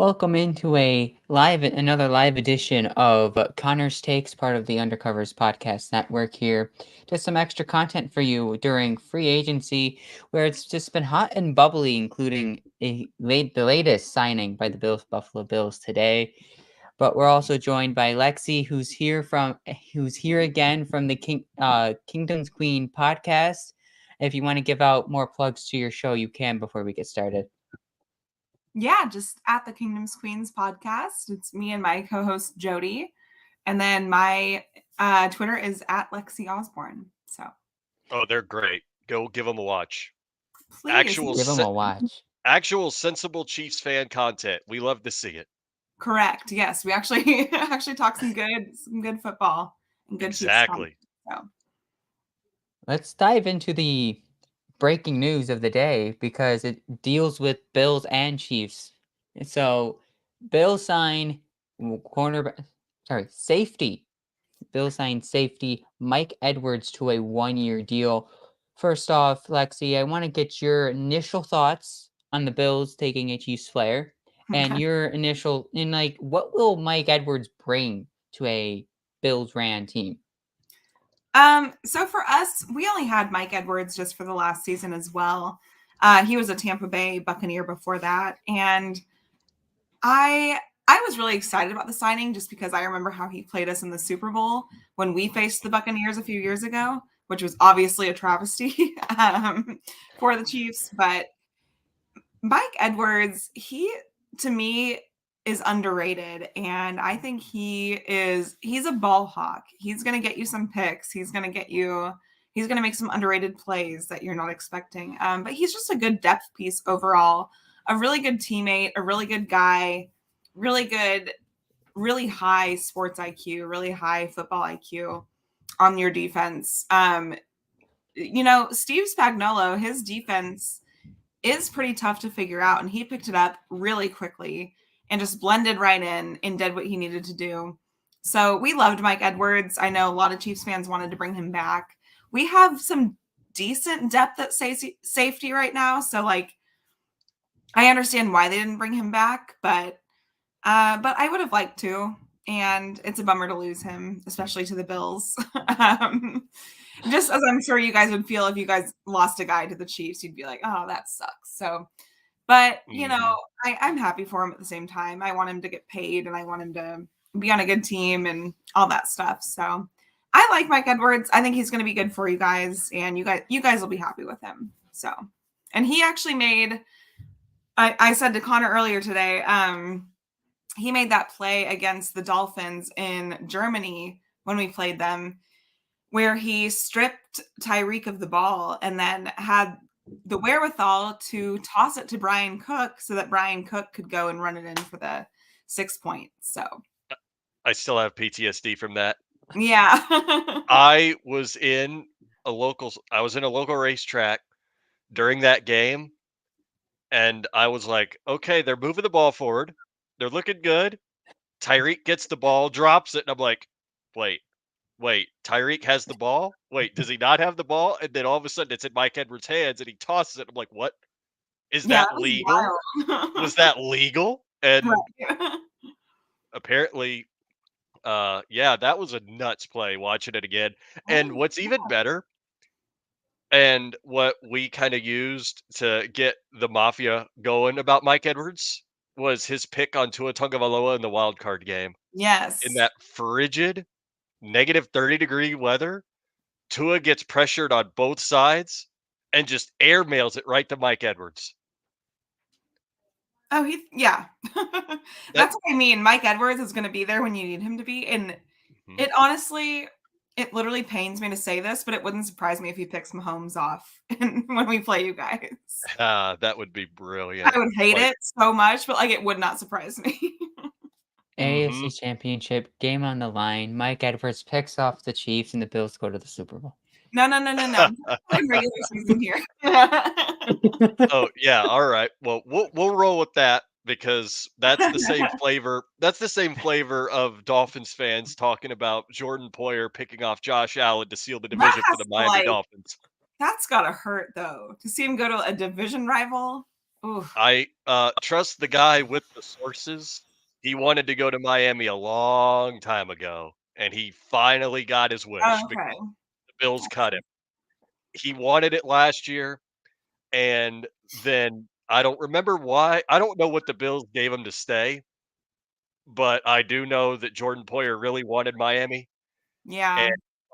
Welcome into another live edition of Connor's Takes, part of the Undercovers podcast network here. Just some extra content for you during free agency, where it's just been hot and bubbly, including the latest signing by the Buffalo Bills today. But we're also joined by Lexi, who's here again from the Kingdom's Queen podcast. If you want to give out more plugs to your show, you can before we get started. Yeah, just at the Kingdom's Queens podcast. It's me and my co-host Jody. And then my Twitter is at Lexi Osborne. So they're great. Go give them a watch. please give them a watch. Actual sensible Chiefs fan content. We love to see it. Correct. Yes, we actually talk some good football and good exactly. Chiefs content, so. Let's dive into the breaking news of the day because it deals with Bills and Chiefs. So, Bills sign safety. Bills sign safety Mike Edwards to a 1-year deal. First off, Lexi, I want to get your initial thoughts on the Bills taking a Chiefs player and your initial what will Mike Edwards bring to a Bills ran team? So for us, we only had Mike Edwards just for the last season as well. He was a Tampa Bay Buccaneer before that. And I was really excited about the signing just because I remember how he played us in the Super Bowl when we faced the Buccaneers a few years ago, which was obviously a travesty for the Chiefs. But Mike Edwards, to me, is underrated. And I think he's a ball hawk. He's going to get you some picks. He's going to make some underrated plays that you're not expecting. But he's just a good depth piece overall, a really good teammate, a really good guy, really high sports IQ, really high football IQ on your defense. Steve Spagnuolo, his defense is pretty tough to figure out, and he picked it up really quickly and just blended right in and did what he needed to do. So we loved Mike Edwards. I know a lot of Chiefs fans wanted to bring him back. We have some decent depth at safety right now. So I understand why they didn't bring him back, but I would have liked to. And it's a bummer to lose him, especially to the Bills. Just as I'm sure you guys would feel if you guys lost a guy to the Chiefs, you'd be like, oh, that sucks. So, but I'm happy for him at the same time. I want him to get paid and I want him to be on a good team and all that stuff. So I like Mike Edwards. I think he's going to be good for you guys, and you guys will be happy with him. So, and he actually made, I said to Connor earlier today, he made that play against the Dolphins in Germany when we played them, where he stripped Tyreek of the ball and then had the wherewithal to toss it to Brian Cook so that Brian Cook could go and run it in for the 6 points. So I still have PTSD from that. Yeah. I was in a local racetrack during that game, and I was like, okay, they're moving the ball forward. They're looking good. Tyreek gets the ball, drops it, and I'm like, wait, Tyreek has the ball? Wait, does he not have the ball? And then all of a sudden it's in Mike Edwards' hands and he tosses it. I'm like, what? Is that legal? Was that legal? And apparently, that was a nuts play watching it again. And what's even better, and what we kind of used to get the mafia going about Mike Edwards, was his pick on Tua Tagovailoa in the wild card game. Yes. In that frigid negative 30-degree weather, Tua gets pressured on both sides and just airmails it right to Mike Edwards. Oh, that's what I mean. Mike Edwards is going to be there when you need him to be. And it honestly, it literally pains me to say this, but it wouldn't surprise me if he picks Mahomes off when we play you guys. That would be brilliant. I would hate it so much, but it would not surprise me. AFC Championship game on the line. Mike Edwards picks off the Chiefs and the Bills go to the Super Bowl. No. Regular season here. Oh yeah, all right. Well, we'll roll with that because that's the same flavor. That's the same flavor of Dolphins fans talking about Jordan Poyer picking off Josh Allen to seal the division for the Miami Dolphins. That's gotta hurt though, to see him go to a division rival. Ooh. I trust the guy with the sources. He wanted to go to Miami a long time ago, and he finally got his wish because Okay. the Bills cut him. He wanted it last year, and then I don't remember why. I don't know what the Bills gave him to stay, but I do know that Jordan Poyer really wanted Miami and Yeah.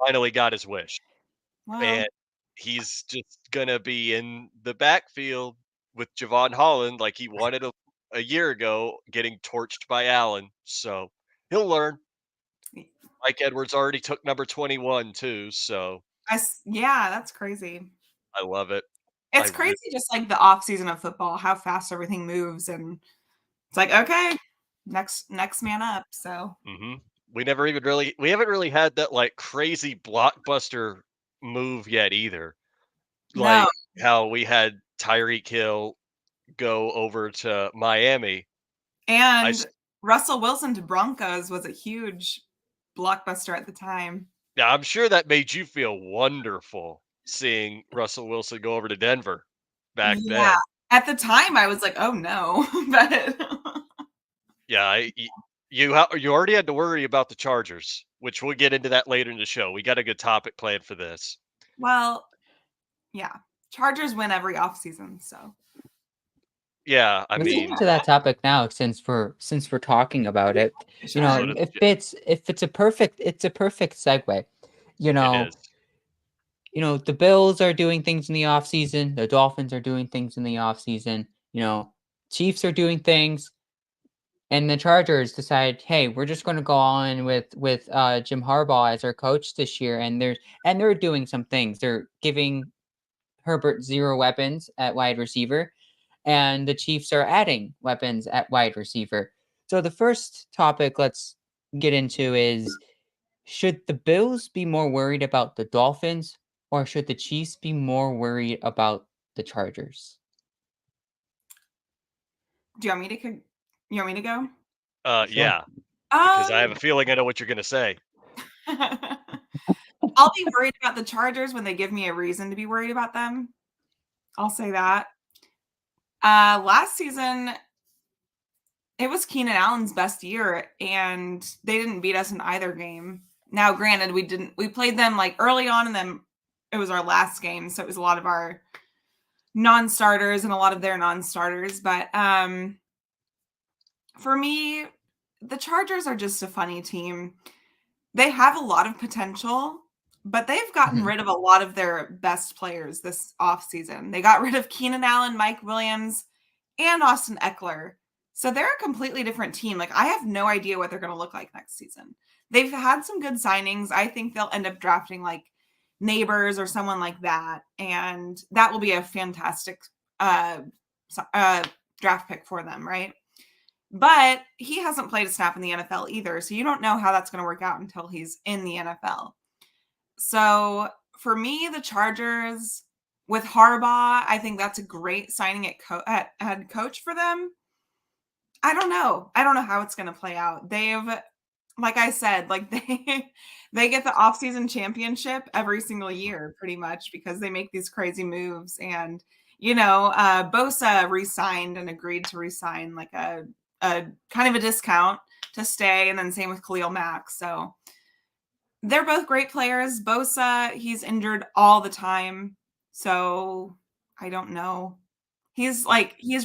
finally got his wish. Well, And he's just gonna be in the backfield with Javon Holland like he wanted a year ago, getting torched by Allen. So he'll learn. Mike Edwards already took number 21 too, so yeah, that's crazy. I love it. I It's really crazy just like the off season of football, how fast everything moves, and it's like, okay, next man up. So mhm. We haven't really had that like crazy blockbuster move yet either. no. Like how we had Tyreek Hill go over to Miami. I And s- Russell Wilson to Broncos was a huge blockbuster at the time. Now I'm sure that made you feel wonderful seeing Russell Wilson go over to Denver back Yeah. then. At the time, I was like, "Oh, no." But Yeah, you already had to worry about the Chargers, which we'll get into that later in the show. We got a good topic planned for this. well, yeah. Chargers win every offseason, so Yeah, I Let's get mean, into that topic now since we're talking about it. You sure. know, so does if it's a perfect segue. You it know, is. the Bills are doing things in the offseason, the Dolphins are doing things in the offseason, Chiefs are doing things, and the Chargers decide, hey, we're just going to go all in with Jim Harbaugh as our coach this year, and they're doing some things. They're giving Herbert zero weapons at wide receiver, and the Chiefs are adding weapons at wide receiver. So the first topic let's get into is, should the Bills be more worried about the Dolphins, or should the Chiefs be more worried about the Chargers? Do you want me to co you want me to go? Sure. Yeah, because I have Um, a feeling I know what you're gonna say. I'll be worried about the Chargers when they give me a reason to be worried about them. I'll say that. Last season, it was Keenan Allen's best year, and they didn't beat us in either game. Now, granted, we played them like early on, and then it was our last game, so it was a lot of our non-starters and a lot of their non-starters. But for me, the Chargers are just a funny team. They have a lot of potential, but they've gotten Mhm. rid of a lot of their best players this offseason. They got rid of Keenan Allen, Mike Williams, and Austin Eckler. So they're a completely different team. Like, I have no idea what they're going to look like next season. They've had some good signings. I think they'll end up drafting like Neighbors or someone like that. And that will be a fantastic uh, uh, draft pick for them, right? But he hasn't played a snap in the NFL either. So you don't know how that's going to work out until he's in the NFL. So for me, the Chargers with Harbaugh, I think that's a great signing at head coach for them. I don't know. I don't know how it's going to play out. They've, like I said, like they get the offseason championship every single year, pretty much, because they make these crazy moves. And Bosa re-signed and agreed to re-sign like a kind of a discount to stay, and then same with Khalil Mack. So they're both great players. Bosa, he's injured all the time. So I don't know. He's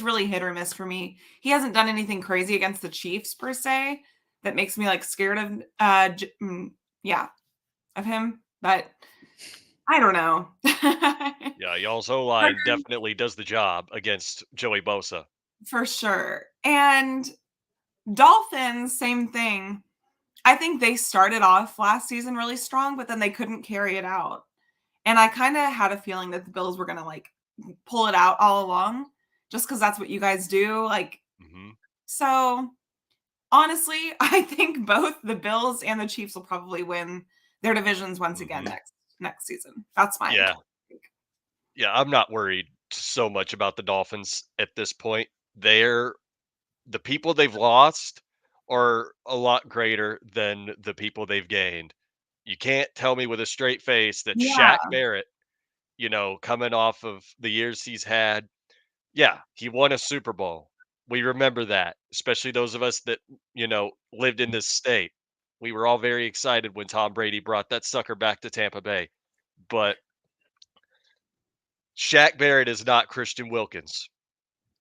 really hit or miss for me. He hasn't done anything crazy against the Chiefs per se that makes me like scared of yeah, of him, but I don't know. Yeah, y'all's O line definitely does the job against Joey Bosa. For sure. And Dolphins, same thing. I think they started off last season really strong, but then they couldn't carry it out. And I kind of had a feeling that the Bills were going to like pull it out all along just because that's what you guys do. Like, Hmm. so honestly, I think both the Bills and the Chiefs will probably win their divisions once again Hmm. next season. That's my Yeah, yeah. I'm not worried so much about the Dolphins at this point. They're the people they've lost are a lot greater than the people they've gained. You can't tell me with a straight face that yeah. Shaq Barrett, coming off of the years he's had, Yeah, he won a Super Bowl. We remember that, especially those of us that, lived in this state. We were all very excited when Tom Brady brought that sucker back to Tampa Bay. But Shaq Barrett is not Christian Wilkins.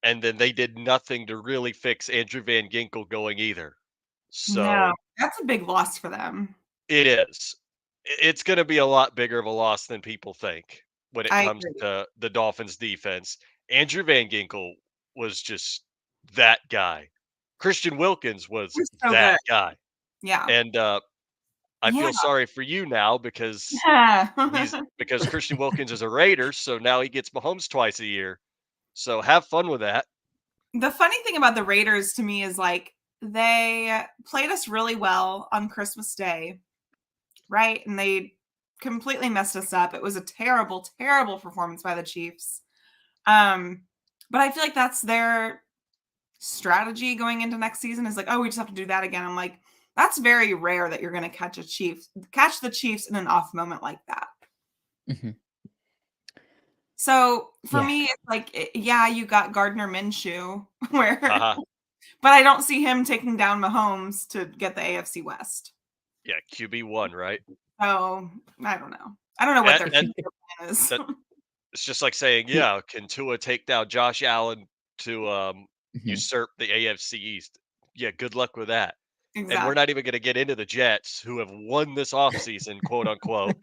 And then they did nothing to really fix Andrew Van Ginkel going either. No, So that's a big loss for them. it is. It's going to be a lot bigger of a loss than people think when it I comes agree. to the Dolphins defense. Andrew Van Ginkel was just that guy. Christian Wilkins was It's so that good. guy. Yeah. And I Yeah. feel sorry for you now because Yeah. Christian Wilkins is a Raider, so now he gets Mahomes twice a year. So have fun with that. The funny thing about the Raiders to me is like they played us really well on Christmas Day, right? And they completely messed us up. It was a terrible, terrible performance by the Chiefs. Um, but I feel like that's their strategy going into next season is like, oh, we just have to do that again. I'm like, that's very rare that you're going to catch the Chiefs in an off moment like that. Mhm. So for Yeah. me, it's like, yeah, you got Gardner Minshew, where, Haha. but I don't see him taking down Mahomes to get the AFC West. Yeah, QB1, right? So I don't know. I don't know what And, their If you and future plan is. that it's just like saying, the yeah, can Tua take down Josh Allen to Mhm. usurp the AFC East? Yeah, good luck with that. And we're Exactly. not even going to get into the Jets, who have won this offseason, quote unquote,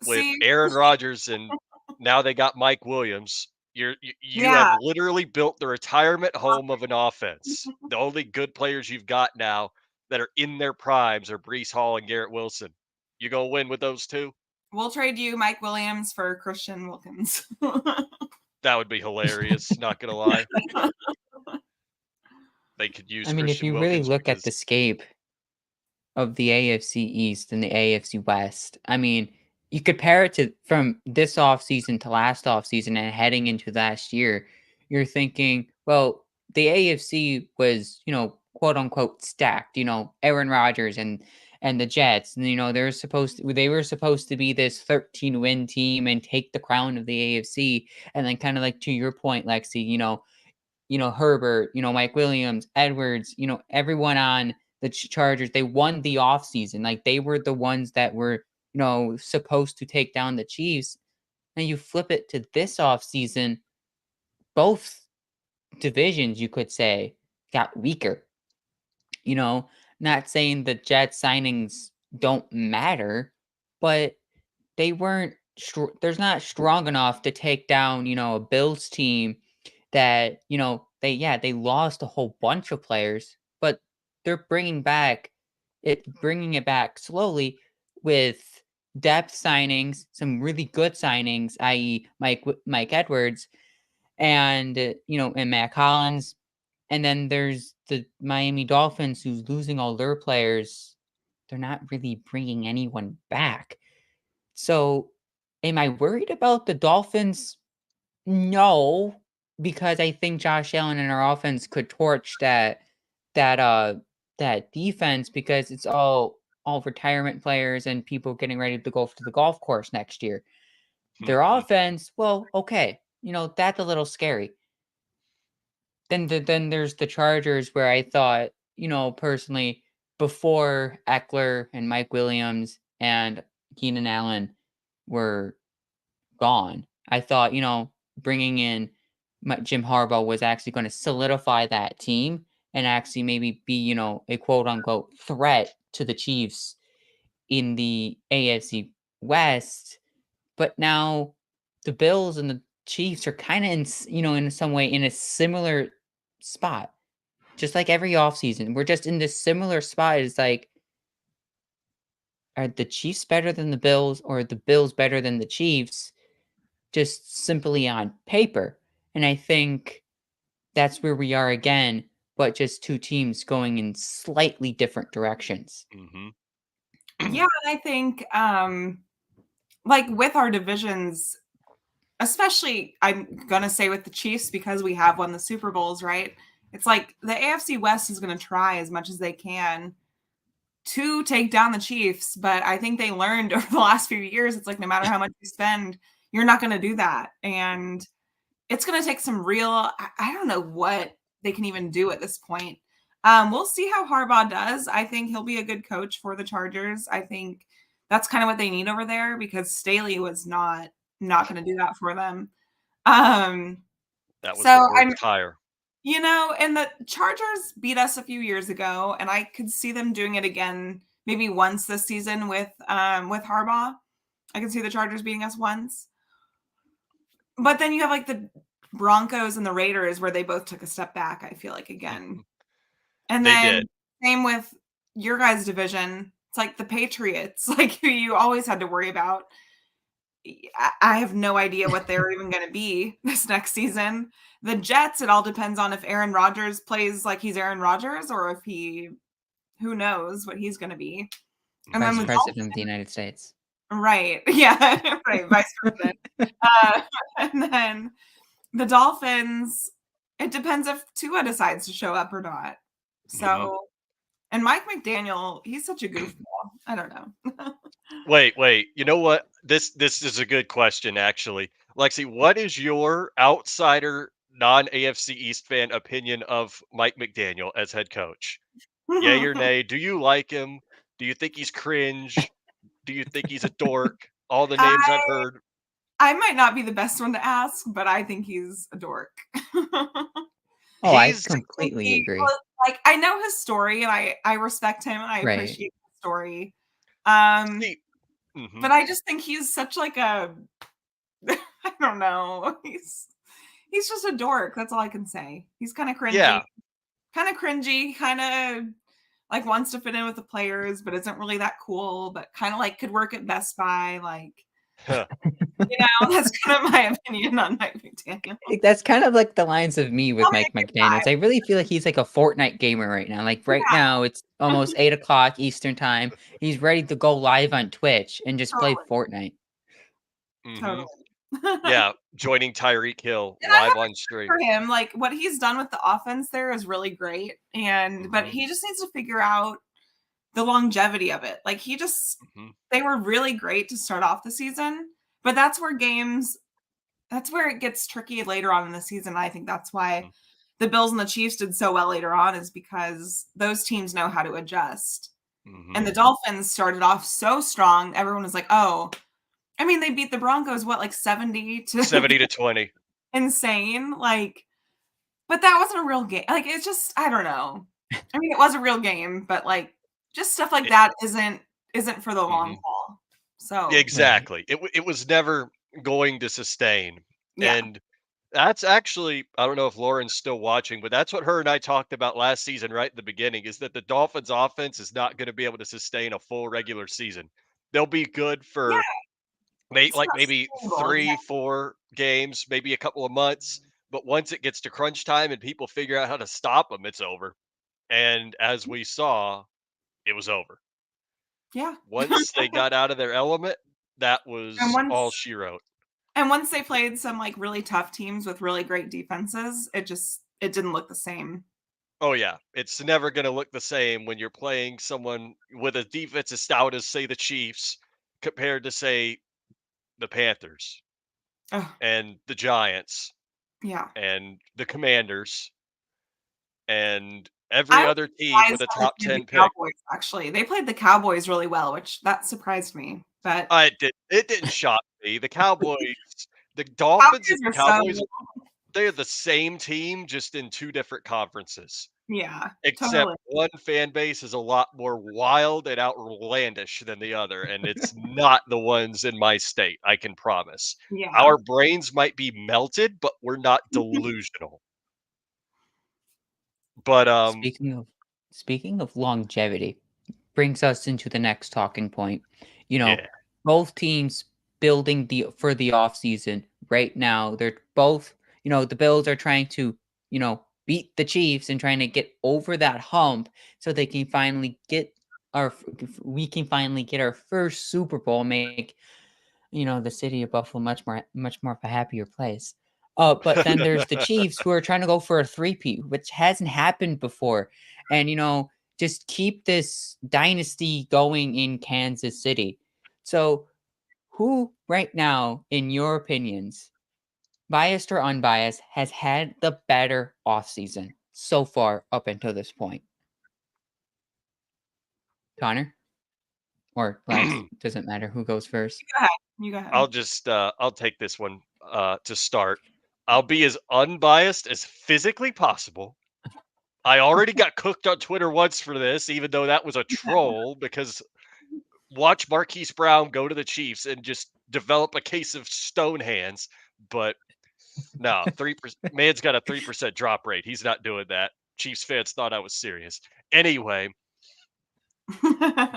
with See, Aaron Rodgers, and now they got Mike Williams. You yeah, have literally built the retirement home of an offense. The only good players you've got now that are in their primes are Brees Hall and Garrett Wilson. You gonna win with those two? we'll trade you Mike Williams for Christian Wilkins. That would be hilarious. Not gonna lie, they could use I mean, if Christian you really Wilkins look at because the scape of the AFC East and the AFC West, I mean, you compare it to from this offseason to last offseason and heading into last year, you're thinking, well, the AFC was, quote unquote stacked, Aaron Rodgers and the Jets, and they were supposed to be this 13-win team and take the crown of the AFC. And then kind of like to your point, Lexi, Herbert, Mike Williams, Edwards, everyone on the Chargers, they won the offseason. Like they were the ones that were, supposed to take down the Chiefs. And you flip it to this offseason, both divisions, you could say, got weaker. You know, Not saying the Jets signings don't matter, but they weren't there's not strong enough to take down, a Bills team that, they lost a whole bunch of players, but they're bringing it back slowly with depth signings, some really good signings, i.e. Mike Edwards and Matt Collins. And then there's the Miami Dolphins who's losing all their players. They're not really bringing anyone back. So, am I worried about the Dolphins? No, because I think Josh Allen and our offense could torch that uh that defense because it's all retirement players and people getting ready to go to the golf course next year. Their offense, well, okay, that's a little scary. Then there's the Chargers where I thought, personally, before Eckler and Mike Williams and Keenan Allen were gone, I thought, bringing in Jim Harbaugh was actually going to solidify that team and actually maybe be, a quote unquote threat to the Chiefs in the AFC West. But now the Bills and the Chiefs are kind of in some way in a similar spot. Just like every offseason, we're just in this similar spot. It's like, are the Chiefs better than the Bills or are the Bills better than the Chiefs? Just simply on paper. And I think that's where we are again, but just two teams going in slightly different directions. hmm Yeah, and I think like with our divisions, especially I'm gonna say with the Chiefs because we have won the Super Bowls, right? It's like the AFC West is gonna try as much as they can to take down the Chiefs, but I think they learned over the last few years, it's like no matter how much you spend, you're not gonna do that. And it's going to take some real, I don't know what they can even do at this point. We'll see how Harbaugh does. I think he'll be a good coach for the Chargers. I think that's kind of what they need over there because Staley was not going to do that for them. That was the So worst hire. and the Chargers beat us a few years ago, and I could see them doing it again, maybe once this season with Harbaugh. I can see the Chargers beating us once. But then you have like the Broncos and the Raiders where they both took a step back, I feel like again. And They did. then same with your guys' division. It's like the Patriots, like who you always had to worry about. I have no idea what they're even going to be this next season. The Jets, it all depends on if Aaron Rodgers plays like he's Aaron Rodgers or if who knows what he's going to be. And then Vice the President of the United States. Right. Yeah. Right. Vice President. And then the Dolphins, it depends if Tua decides to show up or not. So, and Mike McDaniel, he's such a goofball. I don't know. Wait. You know what? This is a good question, actually. Lexi, what is your outsider, non AFC East fan opinion of Mike McDaniel as head coach? Yay or nay? Do you like him? Do you think he's cringe? Do you think he's a dork? All the names I've I heard. I might not be the best one to ask, but I think he's a dork. Oh, I He's completely agree. Like I know his story and I respect him and I Right. appreciate his story. Um, see, mhm. but I just think he's such like a I don't know. He's just a dork. That's all I can say. He's kind of cringy. Yeah. Kind of cringy, kind of like wants to fit in with the players, but isn't really that cool, but kind of like could work at Best Buy. Like, Huh. that's kind of my opinion on Mike McDaniel. That's kind of like the lines of me with Probably Mike a good guy. McDaniels. I really feel like he's like a Fortnite gamer right now. Like right Yeah, now, it's almost 8 o'clock Eastern time. He's ready to go live on Twitch and just play totally, Fortnite. Mhm. totally. Yeah, joining Tyreek Hill And I live have on respect stream. for him. Like what he's done with the offense there is really great. But Mhm. he just needs to figure out the longevity of it. Like Mhm. they were really great to start off the season, but that's where it gets tricky later on in the season. I think that's why Mhm. the Bills and the Chiefs did so well later on is because those teams know how to adjust. And Mhm. the Dolphins started off so strong. Everyone was like, "Oh, I mean, they beat the Broncos what like 70 to 70-20. insane." Like, but that wasn't a real game. Like it's just I don't know. I mean, it was a real game, but like just stuff like It that isn't for the long Mhm. haul. So, Right. Exactly. It was never going to sustain, yeah. and that's actually I don't know if Lauren's still watching, but that's what her and I talked about last season right at the beginning, is that the Dolphins offense is not gonna be able to sustain a full regular season. They'll be good Yeah, for it's like not maybe sustainable. 3, 4 games, maybe a couple of months, but once it gets to crunch time and people figure out how to stop them, it's over. And as we saw, it was over. Yeah. Once they got out of their element, that And was all once she wrote. and once they played some, like, really tough teams with really great defenses, it didn't look the same. Oh yeah, it's never going to look the same when you're playing someone with a defense as stout as say the Chiefs compared to say the Panthers Ugh, and the Giants yeah. and the Commanders and I every was other team with surprised a how they top played the 10 pick. Cowboys, actually. They played the Cowboys really well, which that surprised me, but It didn't shock me. The Cowboys, the Dolphins and Cowboys the are so Cowboys, they're the same team, just in 2 different conferences. yeah, Except totally. one fan base is a lot more wild and outlandish than the other, and it's not the ones in my state, I can promise. Yeah. Our brains might be melted, but we're not delusional. But, Speaking of longevity, brings us into the next talking point. You know, yeah. both teams building the offseason right now. They're both, the Bills are trying to, beat the Chiefs and trying to get over that hump so they can finally get we can finally get our first Super Bowl, make the city of Buffalo much more of a happier place. But then there's the Chiefs who are trying to go for a three-peat, which hasn't happened before. And just keep this dynasty going in Kansas City. So who right now, in your opinions, biased or unbiased, has had the better offseason so far up until this point? Connor or Lex? Doesn't matter who goes first. Go ahead. You go ahead. I'll take this one to start. I'll be as unbiased as physically possible. I already got cooked on Twitter once for this, even though that was a troll, because watch Marquise Brown go to the Chiefs and just develop a case of stone hands. But no, 3%. Man's got a 3% drop rate. He's not doing that. Chiefs fans thought I was serious. Anyway,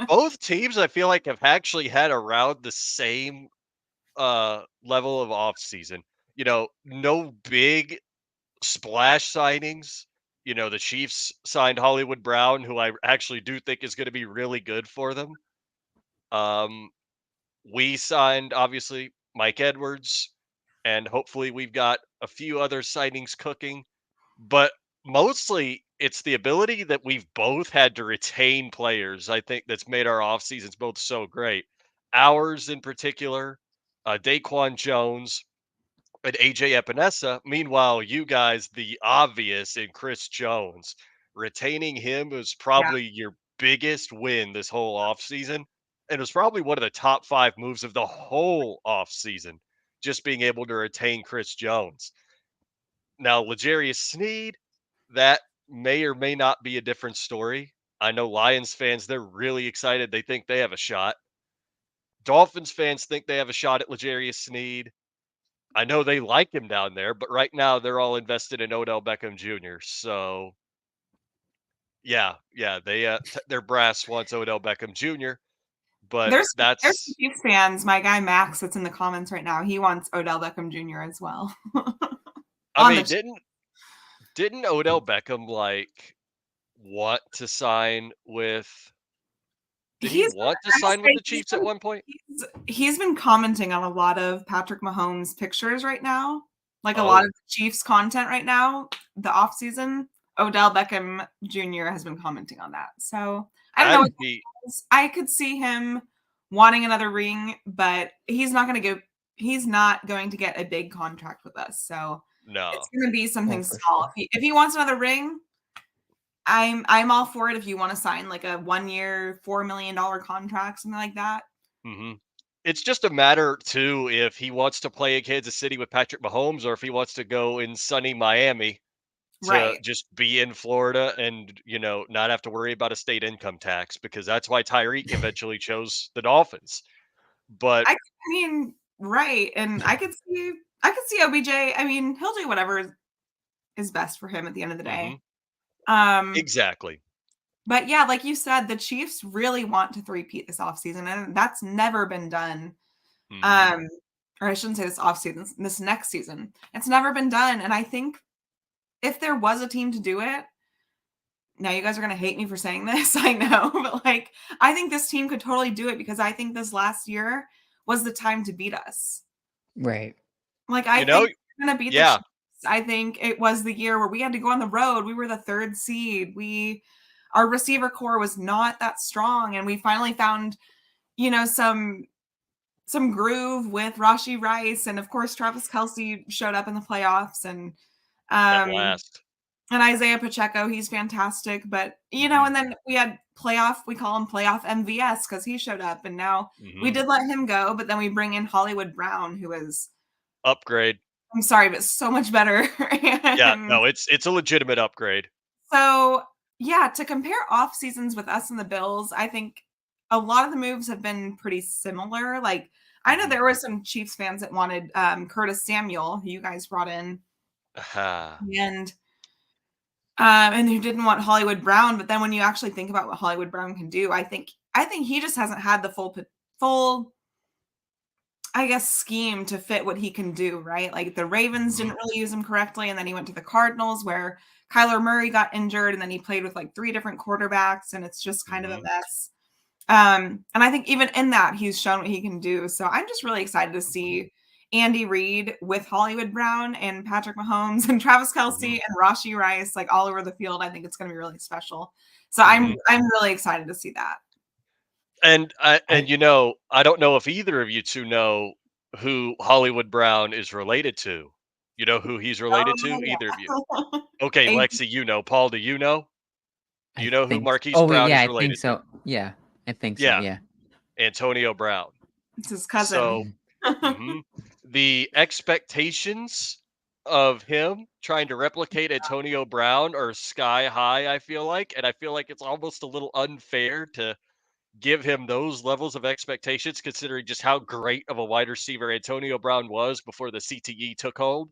both teams I feel like have actually had around the same level of offseason. No big splash signings. The Chiefs signed Hollywood Brown, who I actually do think is going to be really good for them. We signed, obviously, Mike Edwards, and hopefully we've got a few other signings cooking. But mostly it's the ability that we've both had to retain players, I think, that's made our off seasons both so great. Ours in particular, Daquan Jones, and AJ Epinesa. Meanwhile, you guys, the obvious in Chris Jones, retaining him was Yeah. probably your biggest win this whole offseason. And it was probably one of the top 5 moves of the whole offseason, just being able to retain Chris Jones. Now, L'Jarius Sneed, that may or may not be a different story. I know Lions fans, they're really excited. They think they have a shot. Dolphins fans think they have a shot at L'Jarius Sneed. I know they like him down there, but right now they're all invested in Odell Beckham Jr. So yeah, their brass wants Odell Beckham Jr. But There's that's, Chiefs fans. My guy Max that's in the comments right now. He wants Odell Beckham Jr. as well. I On the mean, didn't Odell Beckham want to sign with? Did he he's want to I will sign with say the Chiefs at one point? he's been commenting on a lot of Patrick Mahomes pictures right now. Like a lot Oh, of Chiefs content right now, the off season. Odell Beckham Jr. has been commenting on that. So I don't know what that'd be I could see him wanting another ring, but he's not going to get a big contract with us. So it's no. going to be Oh, something for small. sure. If he wants another ring, I'm all for it if you want to sign like a 1-year, $4 million contract, something like that. hmm It's just a matter too if he wants to play in Kansas City with Patrick Mahomes or if he wants to go in sunny Miami to Right. just be in Florida and, not have to worry about a state income tax, because that's why Tyreek eventually chose the Dolphins. But I mean, right. And I could see OBJ. I mean, he'll do whatever is best for him at the end of the day. mhm, Um, exactly. but yeah, like you said, the Chiefs really want to three-peat this offseason, and that's never been done. Mhm, Um, or I shouldn't say this offseason, this next season. It's never been done. And I think if there was a team to do it, now you guys are gonna hate me for saying this, I know, but like I think this team could totally do it because I think this last year was the time to beat us. Right. Like I you know think we're gonna beat the yeah, Chiefs. I think it was the year where we had to go on the road. We were the 3rd seed. Our receiver core was not that strong, and we finally found, some groove with Rashi Rice, and of course Travis Kelsey showed up in the playoffs, at um, last. and Isaiah Pacheco, he's fantastic. But Mhm, and then we call him playoff MVS because he showed up, and now we mhm. did let him go, but then we bring in Hollywood Brown, who is, Upgrade. I'm sorry, but so much better. Yeah, And no, it's a legitimate upgrade. so, yeah, to compare off seasons with us and the Bills, I think a lot of the moves have been pretty similar. Like, I know Mhm. there were some Chiefs fans that wanted Curtis Samuel, who you guys brought in, Aha. and who didn't want Hollywood Brown. But then when you actually think about what Hollywood Brown can do, I think he just hasn't had the full, I guess, scheme to fit what he can do, right? Like the Ravens Mhm, didn't really use him correctly, and then he went to the Cardinals where Kyler Murray got injured, and then he played with like 3 different quarterbacks, and it's just kind of a mhm, mess. And I think even in that, he's shown what he can do. So I'm just really excited to mhm, see Andy Reid with Hollywood Brown and Patrick Mahomes and Travis Kelsey mhm, and Rashi Rice like all over the field. I think it's going to be really special. So I'm mhm. I'm really excited to see that. I I don't know if either of you 2 know who Hollywood Brown is related to. You know who he's related to? Either of you? Oh, Okay, yeah. Lexi, you know. Paul, do you know? Do I you know who think Marquise oh, wait, Brown yeah, is I think related to? so. Yeah, I think so, Yeah, yeah. Antonio Brown. It's his cousin. So, Mhm. mhm, the expectations of him trying to replicate Antonio Brown are sky high, I feel like, and I feel like it's almost a little unfair to give him those levels of expectations considering just how great of a wide receiver Antonio Brown was before the CTE took hold.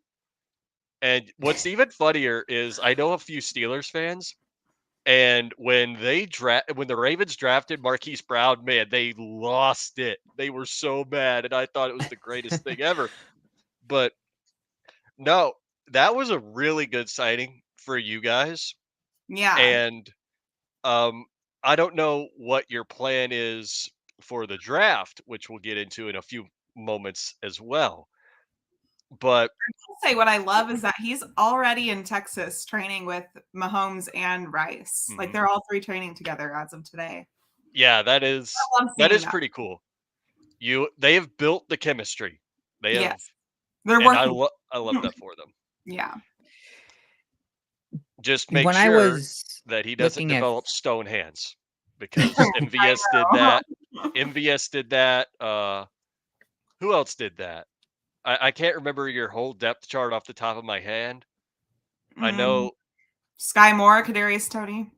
And what's even funnier is I know a few Steelers fans, and when the Ravens drafted Marquise Brown, man, they lost it. They were so mad, and I thought it was the greatest thing ever. But no, that was a really good sighting for you guys. Yeah. And um, I don't know what your plan is for the draft, which we'll get into in a few moments as well. But I'll say what I love is that he's already in Texas training with Mahomes and Rice. Like mhm, they're all three training together as of today. yeah, I love that seeing is that. pretty cool. They have built the chemistry. They have, Yes. They're and working. I love that for them. Yeah. Just make When I sure was that he doesn't looking at develop stone hands because MVS did I that. know. MVS did that. Who else did that? I can't remember your whole depth chart off the top of my hand. I Mm. know. Sky Moore, Kadarius Tony.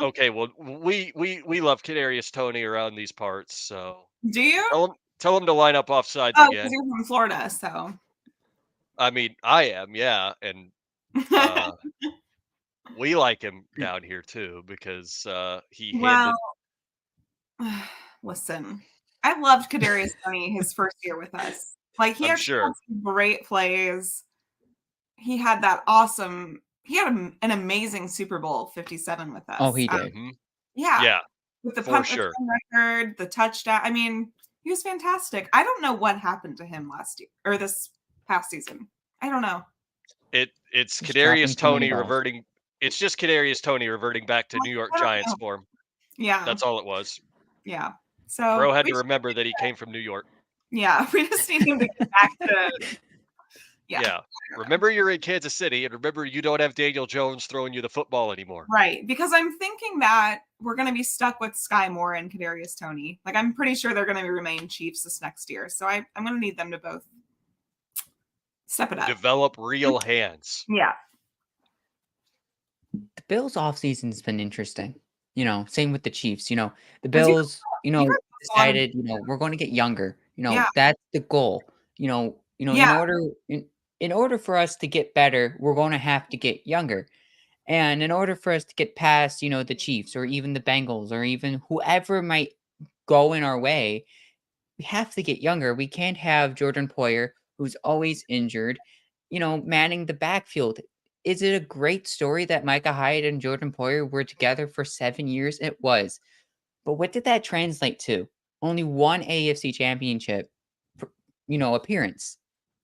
Okay, well, we love Kadarius Tony around these parts, so Do you? tell him to line up offsides Oh, because again. you're from Florida, so. I mean, I am, yeah, and uh, we like him down here too because he Well, handed. listen, I loved Kadarius Toney his first year with us. Like he I'm actually had sure. some great plays. He had that awesome. He had an amazing Super Bowl 57 with oh, us. he did. Hmm. Yeah, Yeah, with the for punt sure. return record, the touchdown. I mean, he was fantastic. I don't know what happened to him last year or this past season. I don't know. It's Just dropping Kadarius too many Tony balls. reverting. It's just Kadarius Tony reverting back to New York I don't Giants know. form. Yeah, That's all it was. yeah. So Bro had we to just, remember that he came from New York. yeah, we just need him to get back to yeah. Yeah. Remember you're in Kansas City and remember you don't have Daniel Jones throwing you the football anymore. Right, because I'm thinking that we're going to be stuck with Sky Moore and Kadarius Tony. Like I'm pretty sure they're going to remain Chiefs this next year. So I'm going to need them to both step it up. Develop real hands. Yeah. The Bills offseason's been interesting. Same with the Chiefs. The Because Bills, you guys have a lot of decided, we're going to get younger. yeah, That's the goal. yeah, In order for us to get better, we're going to have to get younger. And in order for us to get past, the Chiefs or even the Bengals or even whoever might go in our way, we have to get younger. We can't have Jordan Poyer, who's always injured, manning the backfield. Is it a great story that Micah Hyde and Jordan Poyer were together for 7 years? It was. But what did that translate to? Only one AFC championship, appearance.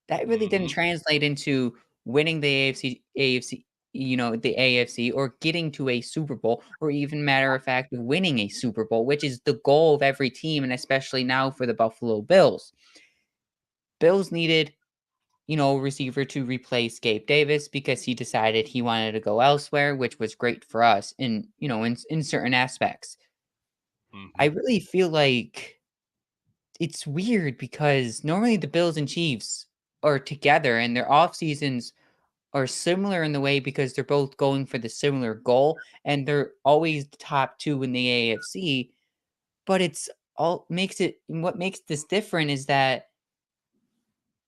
That really didn't Hmm. translate into winning the the AFC or getting to a Super Bowl or even matter of fact winning a Super Bowl, which is the goal of every team and especially now for the Buffalo Bills. Bills needed, a receiver to replace Gabe Davis because he decided he wanted to go elsewhere, which was great for us in certain aspects. I Hmm. really feel like it's weird because normally the Bills and Chiefs are together and their off seasons are similar in the way because they're both going for the similar goal and they're always the top two in the AFC. But what makes this different is that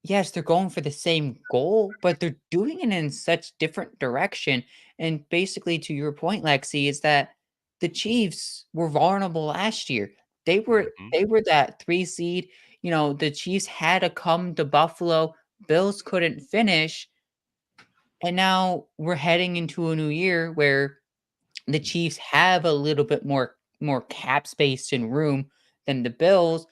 yes, they're going for the same goal, but they're doing it in such different direction. And basically, to your point, Lexi, is that the Chiefs were vulnerable last year. They were Hmm. they were that 3 seed. The Chiefs had to come to Buffalo. Bills couldn't finish, and now we're heading into a new year where the Chiefs have a little bit more cap space and room than the Bills.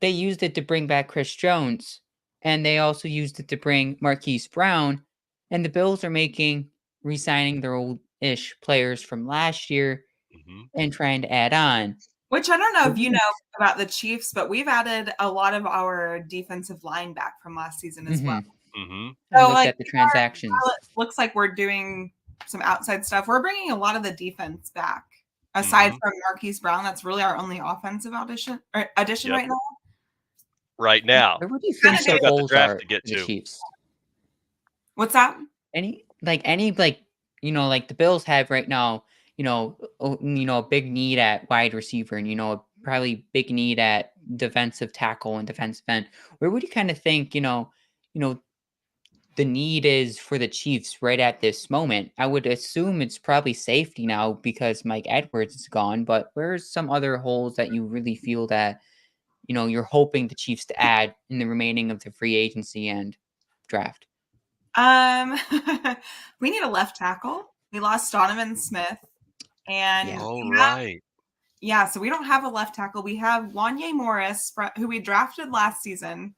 They used it to bring back Chris Jones, and they also used it to bring Marquise Brown, and the Bills are re-signing their old-ish players from last year Hmm. and trying to add on. which I don't know The if you know Chiefs about the Chiefs, but we've added a lot of our defensive line back from last season as well. mhm. Mhm. I So, looked like, at the transactions. it looks like we're doing some outside stuff. We're bringing a lot of the defense back. Aside Mhm. from Marquise Brown, that's really our only offensive addition Yep. right now. Right now. Where would you We Kinda think still the do. got the holes draft are to get for the to. Chiefs? What's that? Like the Bills have right now, a big need at wide receiver and, probably big need at defensive tackle and defensive end. Where would you kind of think, you know, the need is for the Chiefs right at this moment? I would assume it's probably safety now because Mike Edwards is gone, but where's some other holes that you really feel that, you're hoping the Chiefs to add in the remaining of the free agency and draft? Um, we need a left tackle. We lost Donovan Smith, and Yeah. Oh, we have right. yeah, so we don't have a left tackle. We have Wanye Morris, who we drafted last season,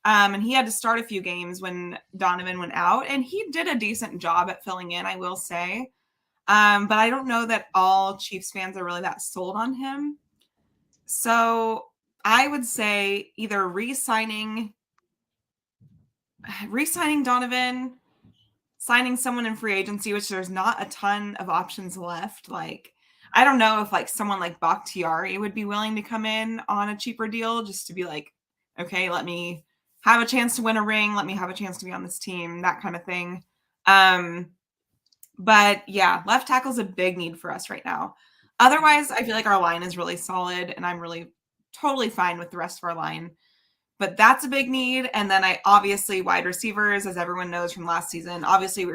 and he had to start a few games when Donovan went out, and he did a decent job at filling in, I will say. But I don't know that all Chiefs fans are really that sold on him. So I would say either re-signing Donovan, signing someone in free agency, which there's not a ton of options left. Like, I don't know if like someone like Bakhtiari would be willing to come in on a cheaper deal just to be like, okay, let me have a chance to win a ring, let me have a chance to be on this team, that kind of thing. But yeah, left tackle is a big need for us right now. Otherwise, I feel like our line is really solid, and I'm really totally fine with the rest of our line. But that's a big need. And then I obviously wide receivers, as everyone knows from last season. Obviously,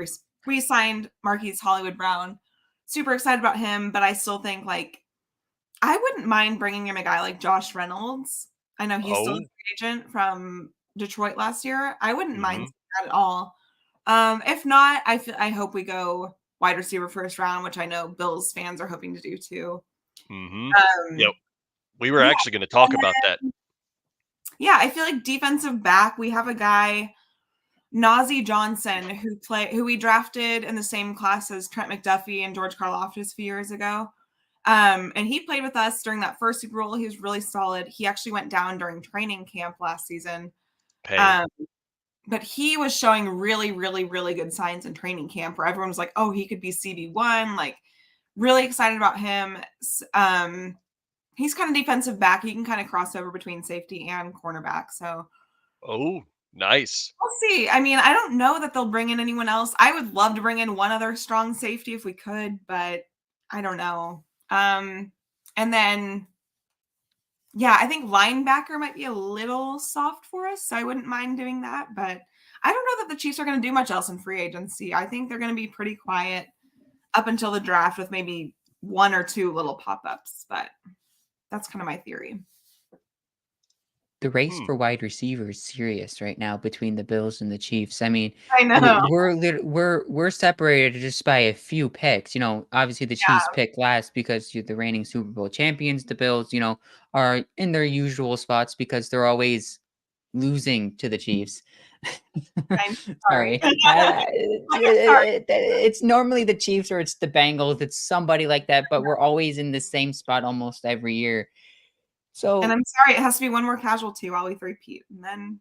we signed Marquise Hollywood Brown. Super excited about him, but I still think like I wouldn't mind bringing him a guy like Josh Reynolds. I know he's still a Oh. free agent from Detroit last year. I wouldn't mind Mhm. that at all. If not, I hope we go wide receiver first round, which I know Bills fans are hoping to do too. Mhm. Yep. Um, We were yeah, actually gonna talk and about that. then yeah, I feel like defensive back. We have a guy Nazi Johnson, who we drafted in the same class as Trent McDuffie and George Karlaftis a few years ago. And he played with us during that first Super Bowl. He was really solid. He actually went down during training camp last season. Pain. Um, but he was showing really, really, really good signs in training camp where everyone was like, oh, he could be CB1, like really excited about him. He's kind of defensive back. He can kind of cross over between safety and cornerback. So Oh, nice. we'll see. I mean, I don't know that they'll bring in anyone else. I would love to bring in one other strong safety if we could, but I don't know. And then, yeah, I think linebacker might be a little soft for us, so I wouldn't mind doing that. But I don't know that the Chiefs are going to do much else in free agency. I think they're going to be pretty quiet up until the draft with maybe one or two little pop ups. But that's kind of my theory. The race Hmm. for wide receiver is serious right now between the Bills and the Chiefs. I mean, I know. we're separated just by a few picks. Obviously the Chiefs Yeah. picked last because you're the reigning Super Bowl champions. The Bills, are in their usual spots because they're always losing to the Chiefs. I'm sorry. Sorry. Sorry. It's normally the Chiefs or it's the Bengals. It's somebody like that, but we're always in the same spot almost every year. And So I'm sorry, it has to be one more casualty while we three-peat, and then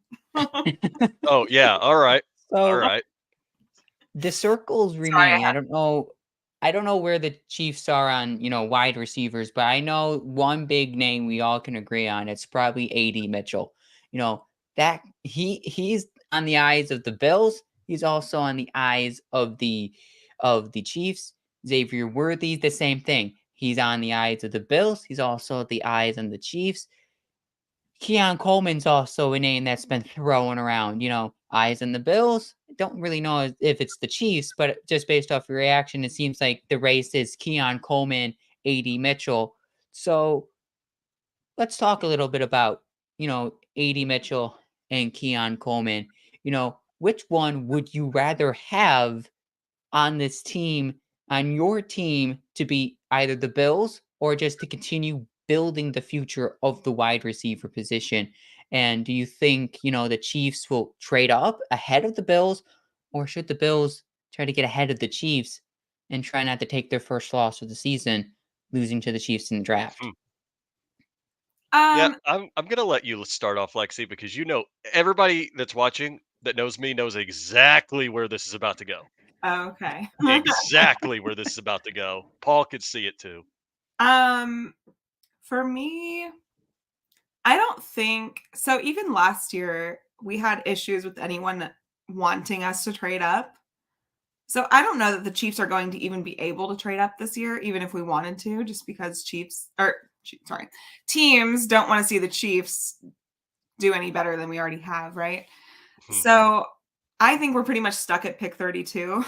Oh, yeah. All right. All so right. the circles sorry, I remain. had I don't know where the Chiefs are on, wide receivers, but I know one big name we all can agree on. It's probably AD Mitchell. That he's on the eyes of the Bills. He's also on the eyes of the Chiefs. Xavier Worthy, the same thing. He's on the eyes of the Bills. He's also the eyes on the Chiefs. Keon Coleman's also a name that's been thrown around, eyes on the Bills. Don't really know if it's the Chiefs, but just based off your reaction, it seems like the race is Keon Coleman, AD Mitchell. So let's talk a little bit about, AD Mitchell and Keon Coleman. Which one would you rather have on this team, on your team, to be either the Bills or just to continue building the future of the wide receiver position? And do you think, the Chiefs will trade up ahead of the Bills, or should the Bills try to get ahead of the Chiefs and try not to take their first loss of the season, losing to the Chiefs in the draft? Hmm. Yeah, um, I'm gonna let you start off, Lexi, because everybody that's watching, that knows me knows exactly where this is about to go. Oh, okay. Exactly where this is about to go. Paul could see it too. For me, I don't think so. Even last year, we had issues with anyone wanting us to trade up. So I don't know that the Chiefs are going to even be able to trade up this year, even if we wanted to, just because teams don't want to see the Chiefs do any better than we already have, right? So I think we're pretty much stuck at pick 32,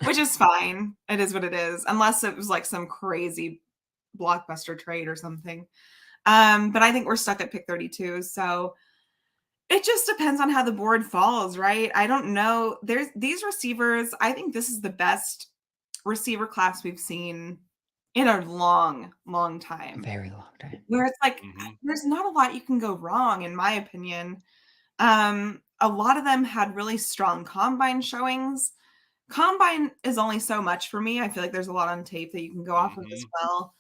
which is fine. It is what it is, unless it was like some crazy blockbuster trade or something. But I think we're stuck at pick 32. So it just depends on how the board falls, right? I don't know. There's these receivers. I think this is the best receiver class we've seen in a long, long time. Very long time. Where it's like there's not a lot you can go wrong, in my opinion. A lot of them had really strong combine showings. Combine is only so much for me. I feel like there's a lot on tape that you can go off of as well.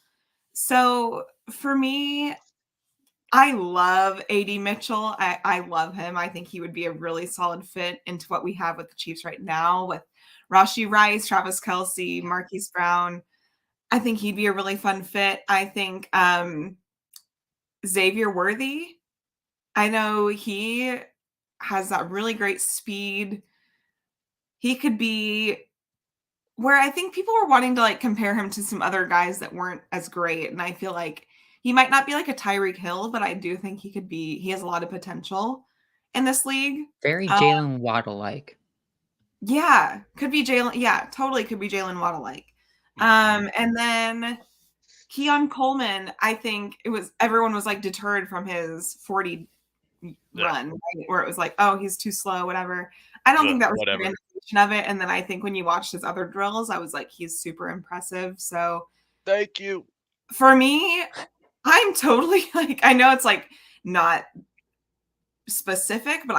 So for me, I love AD Mitchell. I love him. I think he would be a really solid fit into what we have with the Chiefs right now with Rashee Rice, Travis Kelce, Marquise Brown. I think he'd be a really fun fit. I think Xavier Worthy, I know he has that really great speed. He could be where I think people were wanting to like compare him to some other guys that weren't as great. And I feel like he might not be like a Tyreek Hill, but I do think he has a lot of potential in this league. Very Jalen Waddle-like. Yeah, could be Jalen. Yeah, totally could be Jalen Waddle-like. And then Keon Coleman, I think everyone was like deterred from his 40 run, right? Where it was like, oh, he's too slow, whatever. I don't think that was the indication of it. And then I think when you watched his other drills, I was like, he's super impressive. So thank you. For me, I'm totally like, I know it's like not specific, but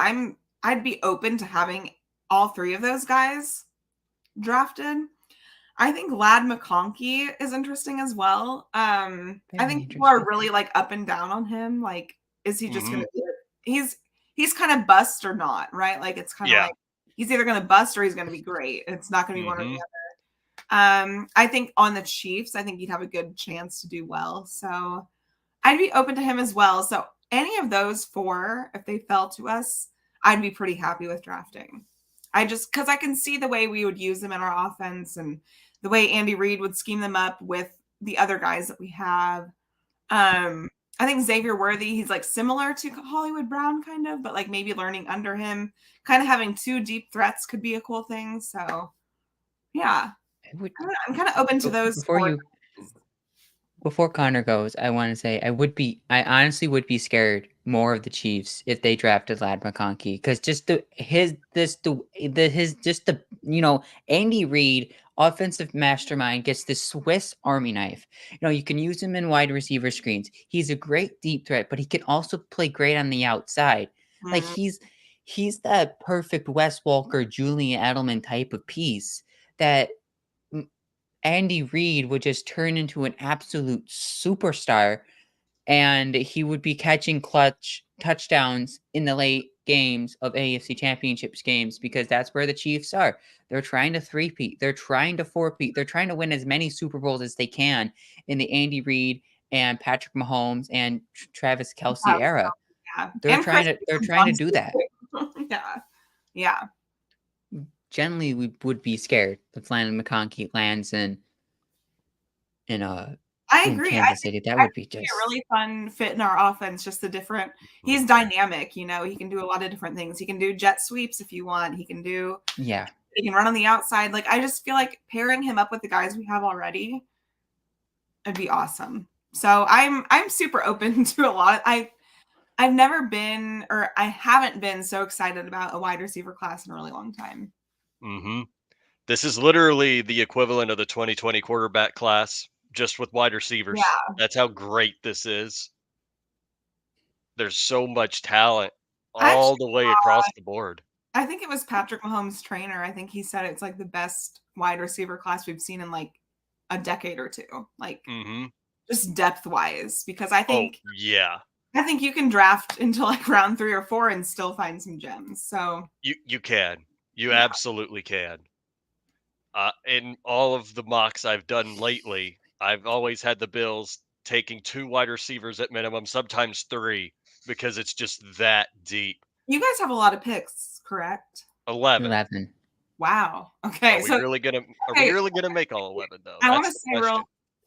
I'd be open to having all three of those guys drafted. I think Lad McConkey is interesting as well. I think people are really like up and down on him. Like, is he just gonna be he's kind of bust or not, right? Like it's kind of like he's either gonna bust or he's gonna be great. It's not gonna be one or the other. I think on the Chiefs, I think he'd have a good chance to do well. So I'd be open to him as well. So any of those four, if they fell to us, I'd be pretty happy with drafting. Because I can see the way we would use them in our offense and the way Andy Reid would scheme them up with the other guys that we have. I think Xavier Worthy, he's like similar to Hollywood Brown kind of, but like maybe learning under him, kind of having two deep threats could be a cool thing. So yeah, I'm kind of open to those. Before Connor goes, I want to say I honestly would be scared more of the Chiefs if they drafted Lad McConkey because Andy Reid, offensive mastermind, gets this Swiss Army knife. You can use him in wide receiver screens. He's a great deep threat, but he can also play great on the outside. Like he's that perfect Wes Walker, Julian Edelman type of piece that Andy Reid would just turn into an absolute superstar, and he would be catching clutch touchdowns in the late games of AFC Championships games because that's where the Chiefs are. They're trying to three-peat. They're trying to four-peat. They're trying to win as many Super Bowls as they can in the Andy Reid and Patrick Mahomes and Travis Kelce era. Yeah. They're trying to do that. Yeah. Generally, we would be scared if Landon McConkey lands in I agree. Kansas City. That would be just a really fun fit in our offense. Just the different. He's dynamic. He can do a lot of different things. He can do jet sweeps if you want. He can do. Yeah. He can run on the outside. Like I just feel like pairing him up with the guys we have already, it'd be awesome. So I'm super open to a lot. I've never been, or I haven't been so excited about a wide receiver class in a really long time. This is literally the equivalent of the 2020 quarterback class, just with wide receivers. Yeah. That's how great this is. There's so much talent all the way across the board. I think it was Patrick Mahomes' trainer. I think he said it's like the best wide receiver class we've seen in like a decade or two. Like just depth wise, because I think I think you can draft into like round 3 or 4 and still find some gems. So You can. You yeah. absolutely can. In all of the mocks I've done lately, I've always had the Bills taking 2 wide receivers at minimum, sometimes 3, because it's just that deep. You guys have a lot of picks, correct? 11. 11. Wow. Okay. So Are we okay, really gonna make all 11 though? I want That's to the say question.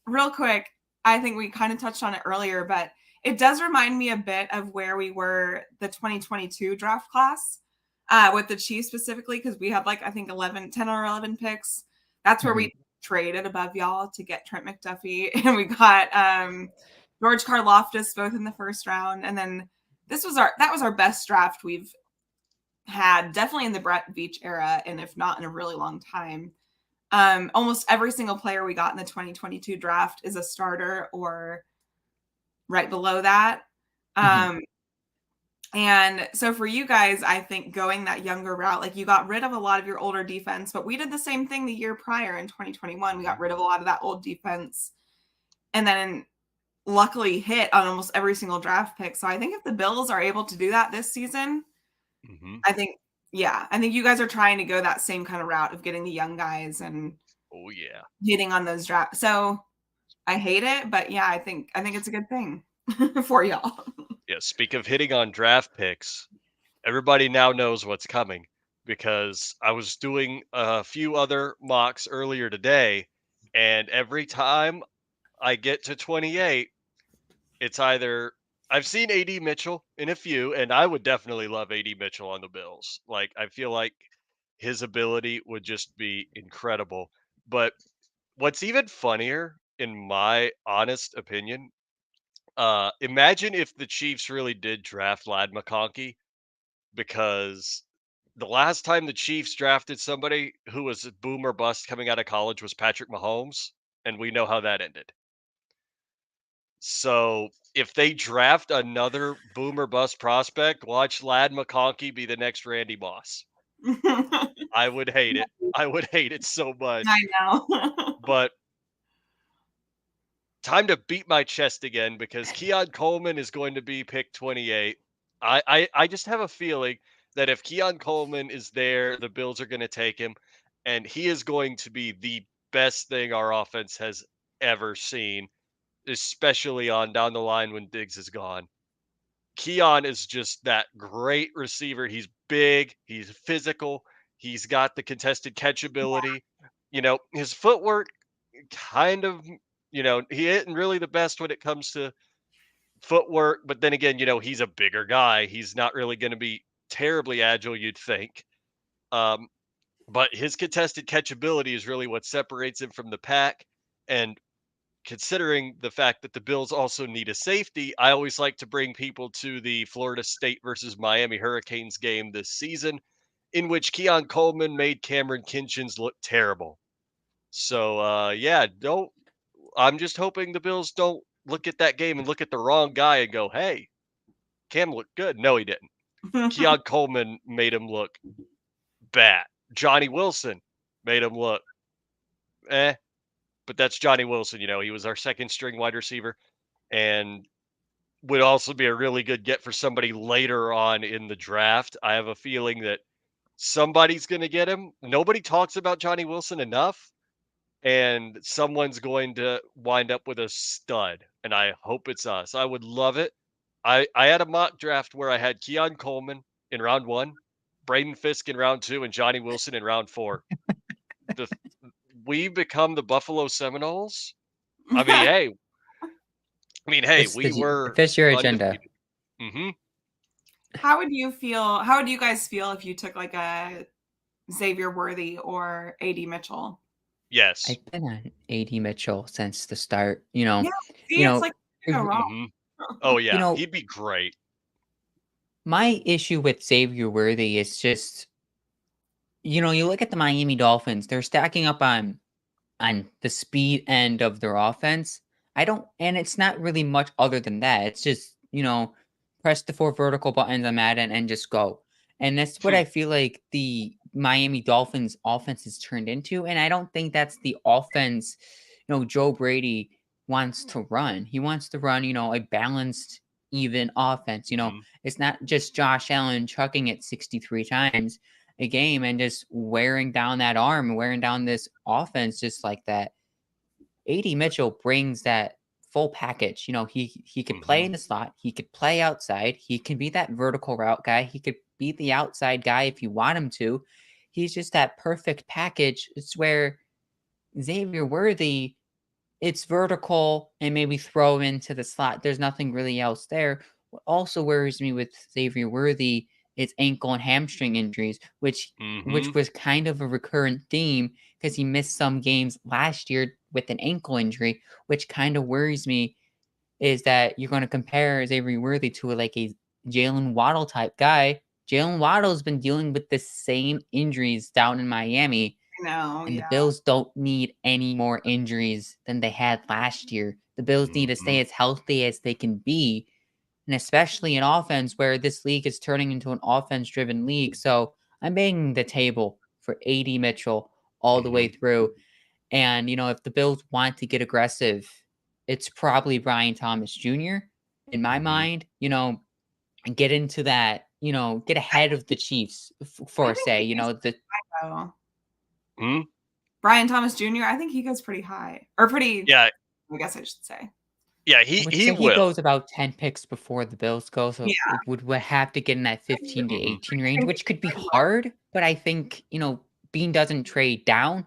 real quick. I think we kind of touched on it earlier, but it does remind me a bit of where we were the 2022 draft class with the Chiefs specifically, because we had like I think 10 or 11 picks. That's where Mhm. we traded above y'all to get Trent McDuffie, and we got George Karlaftis both in the first round, and then that was our best draft we've had, definitely in the Brett Veach era, and if not in a really long time. Almost every single player we got in the 2022 draft is a starter or right below that. Mhm. And so for you guys, I think going that younger route, like you got rid of a lot of your older defense, but we did the same thing the year prior in 2021. We Mhm, got rid of a lot of that old defense and then luckily hit on almost every single draft pick. So I think if the Bills are able to do that this season, mhm. I think, yeah, I think you guys are trying to go that same kind of route of getting the young guys and Oh, yeah. hitting on those drafts. So I hate it, but yeah, I think it's a good thing for y'all. Yeah, speak of hitting on draft picks, everybody now knows what's coming because I was doing a few other mocks earlier today, and every time I get to 28, it's either I've seen AD Mitchell in a few, and I would definitely love AD Mitchell on the Bills. Like, I feel like his ability would just be incredible. But what's even funnier, in my honest opinion, imagine if the Chiefs really did draft Lad McConkey, because the last time the Chiefs drafted somebody who was a boom or bust coming out of college was Patrick Mahomes, and we know how that ended. So if they draft another boom or bust prospect, watch Lad McConkey be the next Randy Moss. I I would hate it. I would hate it so much. know. But time to beat my chest again because Keon Coleman is going to be pick 28. I just have a feeling that if Keon Coleman is there, the Bills are going to take him, and he is going to be the best thing our offense has ever seen, especially on down the line when Diggs is gone. Keon is just that great receiver. He's big, he's physical, he's got the contested catch ability. His footwork kind of, he isn't really the best when it comes to footwork, but then again, he's a bigger guy. He's not really going to be terribly agile, you'd think. Um, but his contested catch ability is really what separates him from the pack. And considering the fact that the Bills also need a safety, I always like to bring people to the Florida State versus Miami Hurricanes game this season, in which Keon Coleman made Cameron Kinchins look terrible. So, yeah, don't. I'm just hoping the Bills don't look at that game and look at the wrong guy and go, "Hey, Cam looked good." No, he didn't. Keon Coleman made him look bad. Johnny Wilson made him look eh, but that's Johnny Wilson. He was our second string wide receiver and would also be a really good get for somebody later on in the draft. I have a feeling that somebody's going to get him. Nobody talks about Johnny Wilson enough, and someone's going to wind up with a stud, and I hope it's us. I would love it. I had a mock draft where I had Keon Coleman in round 1, Braden Fisk in round 2, and Johnny Wilson in round 4. The We've become the Buffalo Seminoles. I mean, hey, hey, It's we the were fits your agenda. undefeated. Hmm. How would you guys feel if you took like a Xavier Worthy or AD Mitchell? Yes. I've been on AD Mitchell since the start. Yeah. You See, it's know, like you go if- wrong. Hmm. Oh you yeah, know, he'd be great. my issue with Xavier Worthy is just, you look at the Miami Dolphins, they're stacking up on the speed end of their offense. I don't and it's not really much other than that. It's just, press the 4 vertical buttons on Madden and just go. And that's what Hmm. I feel like the Miami Dolphins offense has turned into. And I don't think that's the offense, Joe Brady wants to run. He wants to run, a balanced, even offense. It's not just Josh Allen chucking it 63 times a game and just wearing down that arm, wearing down this offense just like that. AD Mitchell brings that full package. He could play in the slot, he could play outside, he can be that vertical route guy, he could be the outside guy if you want him to. He's just that perfect package. It's where Xavier Worthy, it's vertical and maybe throw him into the slot. There's nothing really else there. What also worries me with Xavier Worthy is ankle and hamstring injuries, which was kind of a recurrent theme because he missed some games last year with an ankle injury, which kind of worries me is that you're going to compare Xavier Worthy to like a Jalen Waddle type guy. Jalen Waddle's been dealing with the same injuries down in Miami. No, And the yeah. Bills don't need any more injuries than they had last year. The Bills need to stay as healthy as they can be, and especially in offense where this league is turning into an offense-driven league. So I'm banging the table for AD Mitchell all the way through. And, if the Bills want to get aggressive, it's probably Brian Thomas Jr. in my mind, and get into that, get ahead of the Chiefs for I a think say, he goes the high, though. Brian Thomas Jr., I think he goes pretty high. Or pretty, Yeah. I guess I should say. Yeah, I he would he say he will. goes about 10 picks before the Bills go, so Yeah. it would have to get in that 15 to 18 I range, think which could be he will. hard, but I think, Bean doesn't trade down.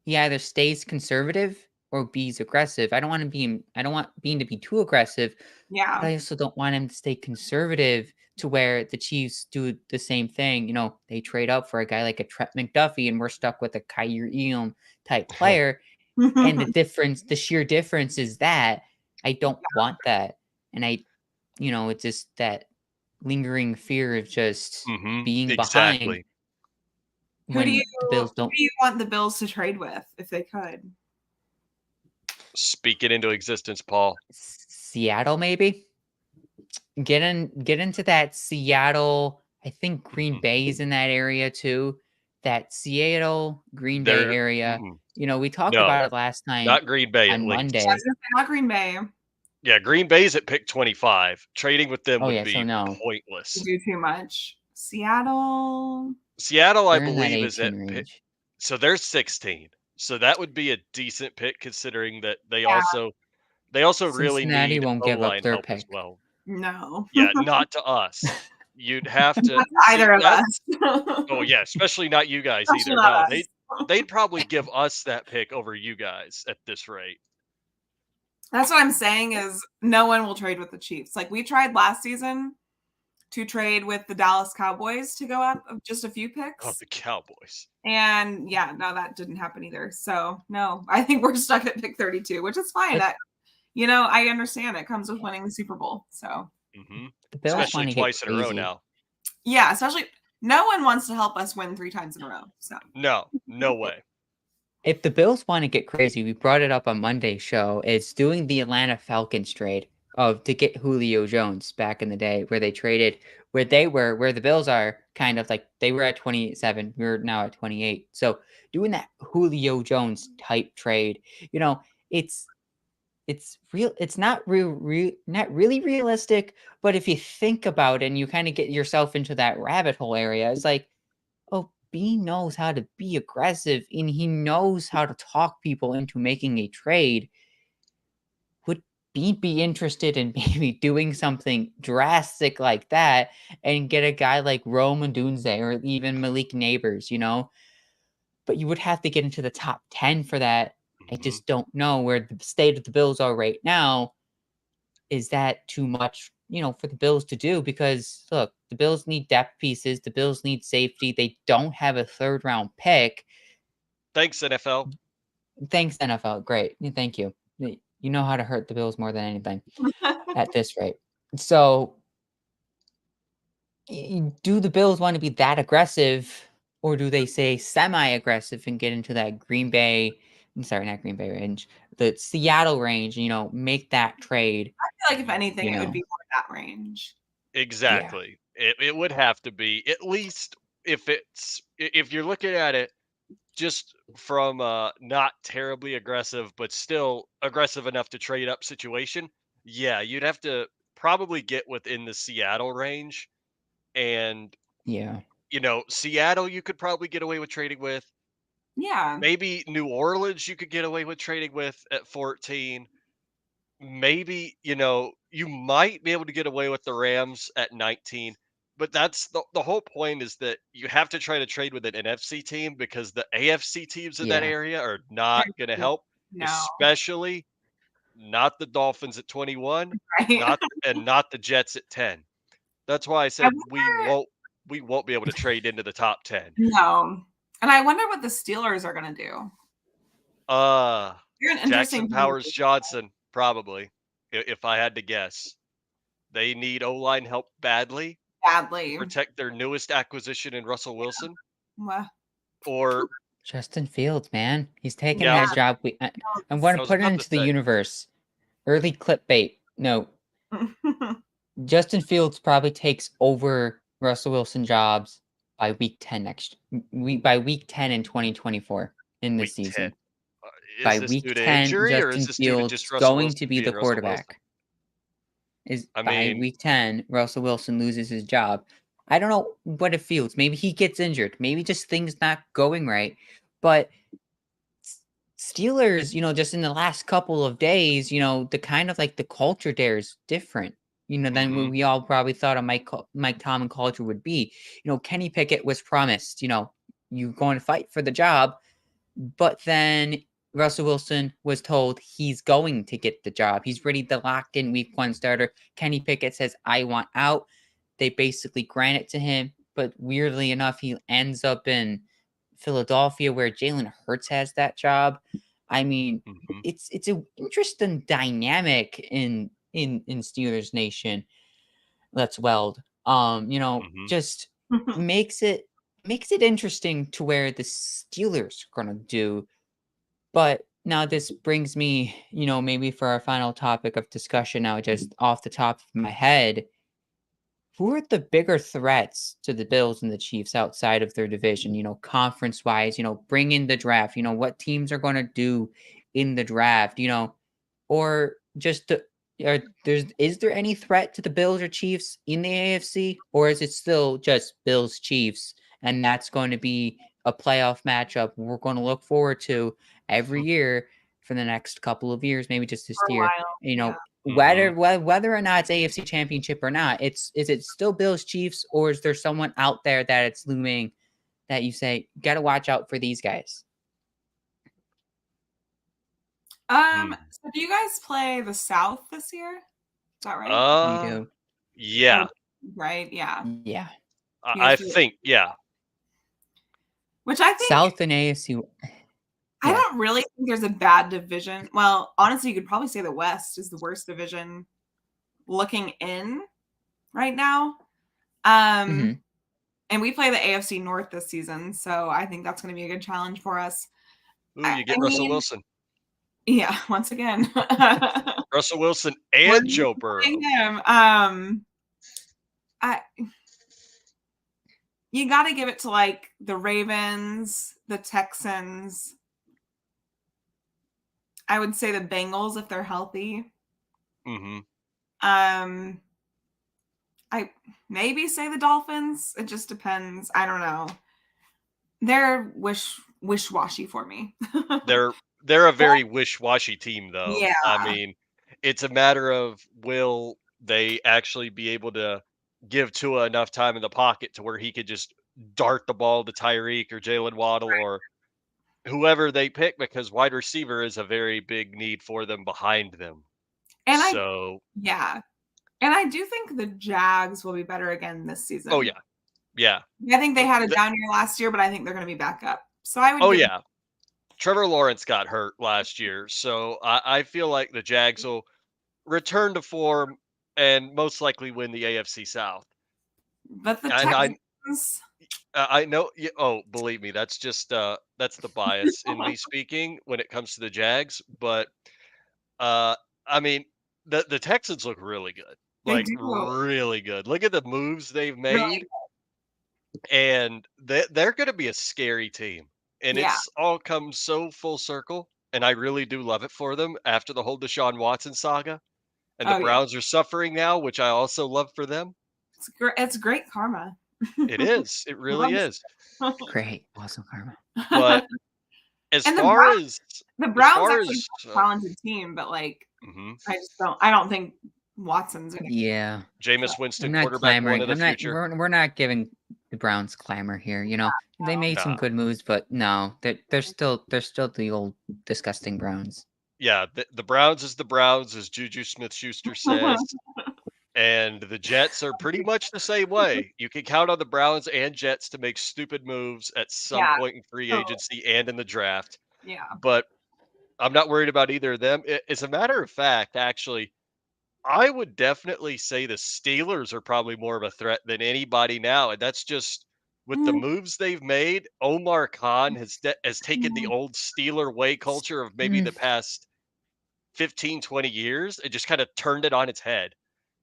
He either stays conservative or B's aggressive. I don't want Bean to be too aggressive, but Yeah. I also don't want him to stay conservative to where the Chiefs do the same thing. They trade up for a guy like a Trent McDuffie, and we're stuck with a Kyrie Elam type player. And the sheer difference is that I don't want that. And it's just that lingering fear of just being behind Exactly. Who do when the Bills don't. you want the Bills to trade with if they could? Speak it into existence, Paul. Seattle, maybe? Get into that Seattle. I think Green Bay's in that area too. That Seattle, Green Bay There area. We talked No, about it last time not Green Bay at on least. I was Monday. gonna say not Green Bay. Yeah, Green Bay's at pick 25. Trading with them Oh, would yeah, so be no. You pointless. do too much. Seattle. Seattle, I They're in that believe, is 18 at pick. range. So they're 16. So that would be a decent pick considering that they Yeah. also really Cincinnati need won't give up O-line their help as pick. well. No. Yeah, not to us. You'd have to Not see either of that. us. Oh yeah, especially not you guys Especially either. not No, us. they'd probably give us that pick over you guys at this rate. That's what I'm saying is no one will trade with the Chiefs. Like we tried last season to trade with the Dallas Cowboys to go up just a few Oh, picks. the Cowboys. And yeah, no, that didn't happen either. So no, I think we're stuck at pick 32, which is fine. But, I understand it comes with winning the Super Bowl. So the Bills Especially want to get twice in a row crazy. now. yeah, especially no one wants to help us win 3 times in a row. So No way. If the Bills want to get crazy, we brought it up on Monday's show, is doing the Atlanta Falcons trade to get Julio Jones back in the day where they traded where the Bills are kind of like they were at 27, we're now at 28. So doing that Julio Jones type trade, it's real. It's not not really realistic, but if you think about it and you kind of get yourself into that rabbit hole area, it's like, oh, B knows how to be aggressive and he knows how to talk people into making a trade. Would B be interested in maybe doing something drastic like that and get a guy like Rome Odunze or even Malik Neighbors, But you would have to get into the top 10 for that. I just don't know where the state of the Bills are right now. Is that too much, for the Bills to do? Because look, the Bills need depth pieces. The Bills need safety. They don't have a 3rd round pick. Thanks, NFL. Thanks, NFL. Great. Thank you. You know how to hurt the Bills more than anything at this rate. So do the Bills want to be that aggressive, or do they say semi-aggressive and get into that Green Bay, sorry, not Green Bay range, the Seattle range, make that trade? I feel like if anything, it would be more that range. Exactly. It would have to be, at least if you're looking at it just from a not terribly aggressive, but still aggressive enough to trade up situation. Yeah, you'd have to probably get within the Seattle range. And, Yeah. Seattle you could probably get away with trading with. Yeah. Maybe New Orleans you could get away with trading with at 14. Maybe, you might be able to get away with the Rams at 19. But that's the whole point, is that you have to try to trade with an NFC team, because the AFC teams in that Yeah. area are not going to help, No. especially not the Dolphins at 21, Right. not the Jets at 10. That's why I I said wonder. we won't be able to trade into the top 10. No. And I wonder what the Steelers are going to do. Uh They're an interesting Jackson team to Powers think Johnson, probably, if I had to guess. They need O-line help badly. badly. Protect their newest acquisition in Russell Wilson, Well, or Justin Fields, man. He's taking yeah, that job. I'm going I to was put it about to into the say universe. Early clickbait. No, Justin Fields probably takes over Russell Wilson jobs by week 10 by week 10 in 2024 in this week 10. season. Uh, is By this week due to 10, injury, or is Justin this due to Fields just is Russell going to Wilson be the being Russell Wilson? quarterback. Is I by mean, week 10, Russell Wilson loses his job. I don't know what it feels. Maybe he gets injured. Maybe just things not going right. But Steelers, just in the last couple of days, the kind of like the culture there is different, than what mhm, we all probably thought a Mike Tomlin culture would be. Kenny Pickett was promised, you're going to fight for the job, but then Russell Wilson was told he's going to get the job. He's ready to locked in week 1 starter. Kenny Pickett says, I want out. They basically grant it to him, but weirdly enough, he ends up in Philadelphia where Jalen Hurts has that job. I mean, mhm, it's an interesting dynamic in Steelers Nation. Let's weld. mhm, Just makes it interesting to where the Steelers are gonna do. But now this brings me, maybe for our final topic of discussion now, just off the top of my head, who are the bigger threats to the Bills and the Chiefs outside of their division, conference wise, bring in the draft, what teams are going to do in the draft, or just is there any threat to the Bills or Chiefs in the AFC, or is it still just Bills Chiefs, and that's going to be a playoff matchup we're going to look forward to every mm, year for the next couple of years, maybe just this for a year, while. you Yeah. know, mhm. whether or not it's AFC Championship or not, is it still Bills Chiefs, or is there someone out there that it's looming that you say got to watch out for these guys? Hmm. So do you guys play the South this year? Is that right? We Uh, do, Or yeah, right? Yeah. yeah. You I guys do. think, yeah. Which I think South and AFC, I yeah. don't really think there's a bad division. Well, honestly, you could probably say the West is the worst division looking in right now. Um, Hmm. and we play the AFC North this season, so I think that's going to be a good challenge for us. Ooh, I you get Russell mean, Wilson. yeah, once again, Russell Wilson we're and just Joe playing Burrow. him. I you got to give it to like the Ravens, the Texans. I would say the Bengals if they're healthy. Mhm. Um, I maybe say the Dolphins. It just depends. I don't know. They're wish-washy for me. They're they're a very wish-washy team, though. Yeah. I mean, it's a matter of, will they actually be able to give Tua enough time in the pocket to where he could just dart the ball to Tyreek or Jalen Waddle or whoever they pick, because wide receiver is a very big need for them behind them. And I So, yeah. And I do think the Jags will be better again this oh season. yeah, yeah. I think they had a The down year last year, but I think they're going to be back up. So I would oh give yeah, Trevor Lawrence got hurt last year, so I feel like the Jags will return to form and most likely win the AFC South. but the And Texans I know, oh, believe me, that's just that's the bias in me speaking when it comes to the Jags, but uh I mean, the Texans look really good. they Like do really good. Look at the moves they've really made, and they're going to be a scary team. And yeah. it's all come so full circle, and I really do love it for them after the whole Deshaun Watson saga. and the Oh yeah, Browns are suffering now, which I also love for them. it's great karma. It is. It really Loves- is. Great, awesome karma. But as and far as the as Browns far actually as have a talented team, but like mhm. I don't think Watson's gonna. Yeah, So, Jameis I'm Winston, not quarterback one clamoring. of the I'm not. future. We're not giving the Browns clamor here. They made some Nah. good moves, but no, they're still the old disgusting Browns. Yeah, the Browns is the Browns, as Juju Smith-Schuster says, and the Jets are pretty much the same way. You can count on the Browns and Jets to make stupid moves at some yeah, point in free totally. agency and in the draft, Yeah. but I'm not worried about either of them. As a matter of fact, actually, I would definitely say the Steelers are probably more of a threat than anybody now, and that's just with the Mm, moves they've made. Omar Khan has taken the mm, old Steeler way culture of maybe Mm, the past 15, 20 years and just kind of turned it on its head.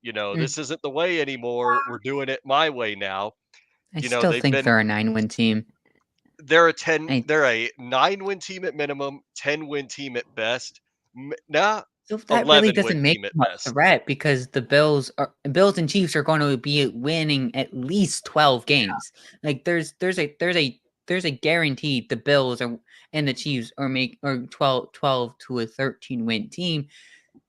mm. This isn't the way anymore. We're doing it my way now. I still They've think been they're a 9-win team. I they're a 9-win team at minimum, 10-win team at best. Nah, So that really 11-win doesn't make team at them a best. threat because the Bills and Chiefs are going to be winning at least 12 games. Like there's a guarantee the Bills are and the Chiefs are 12 to a 13-win team.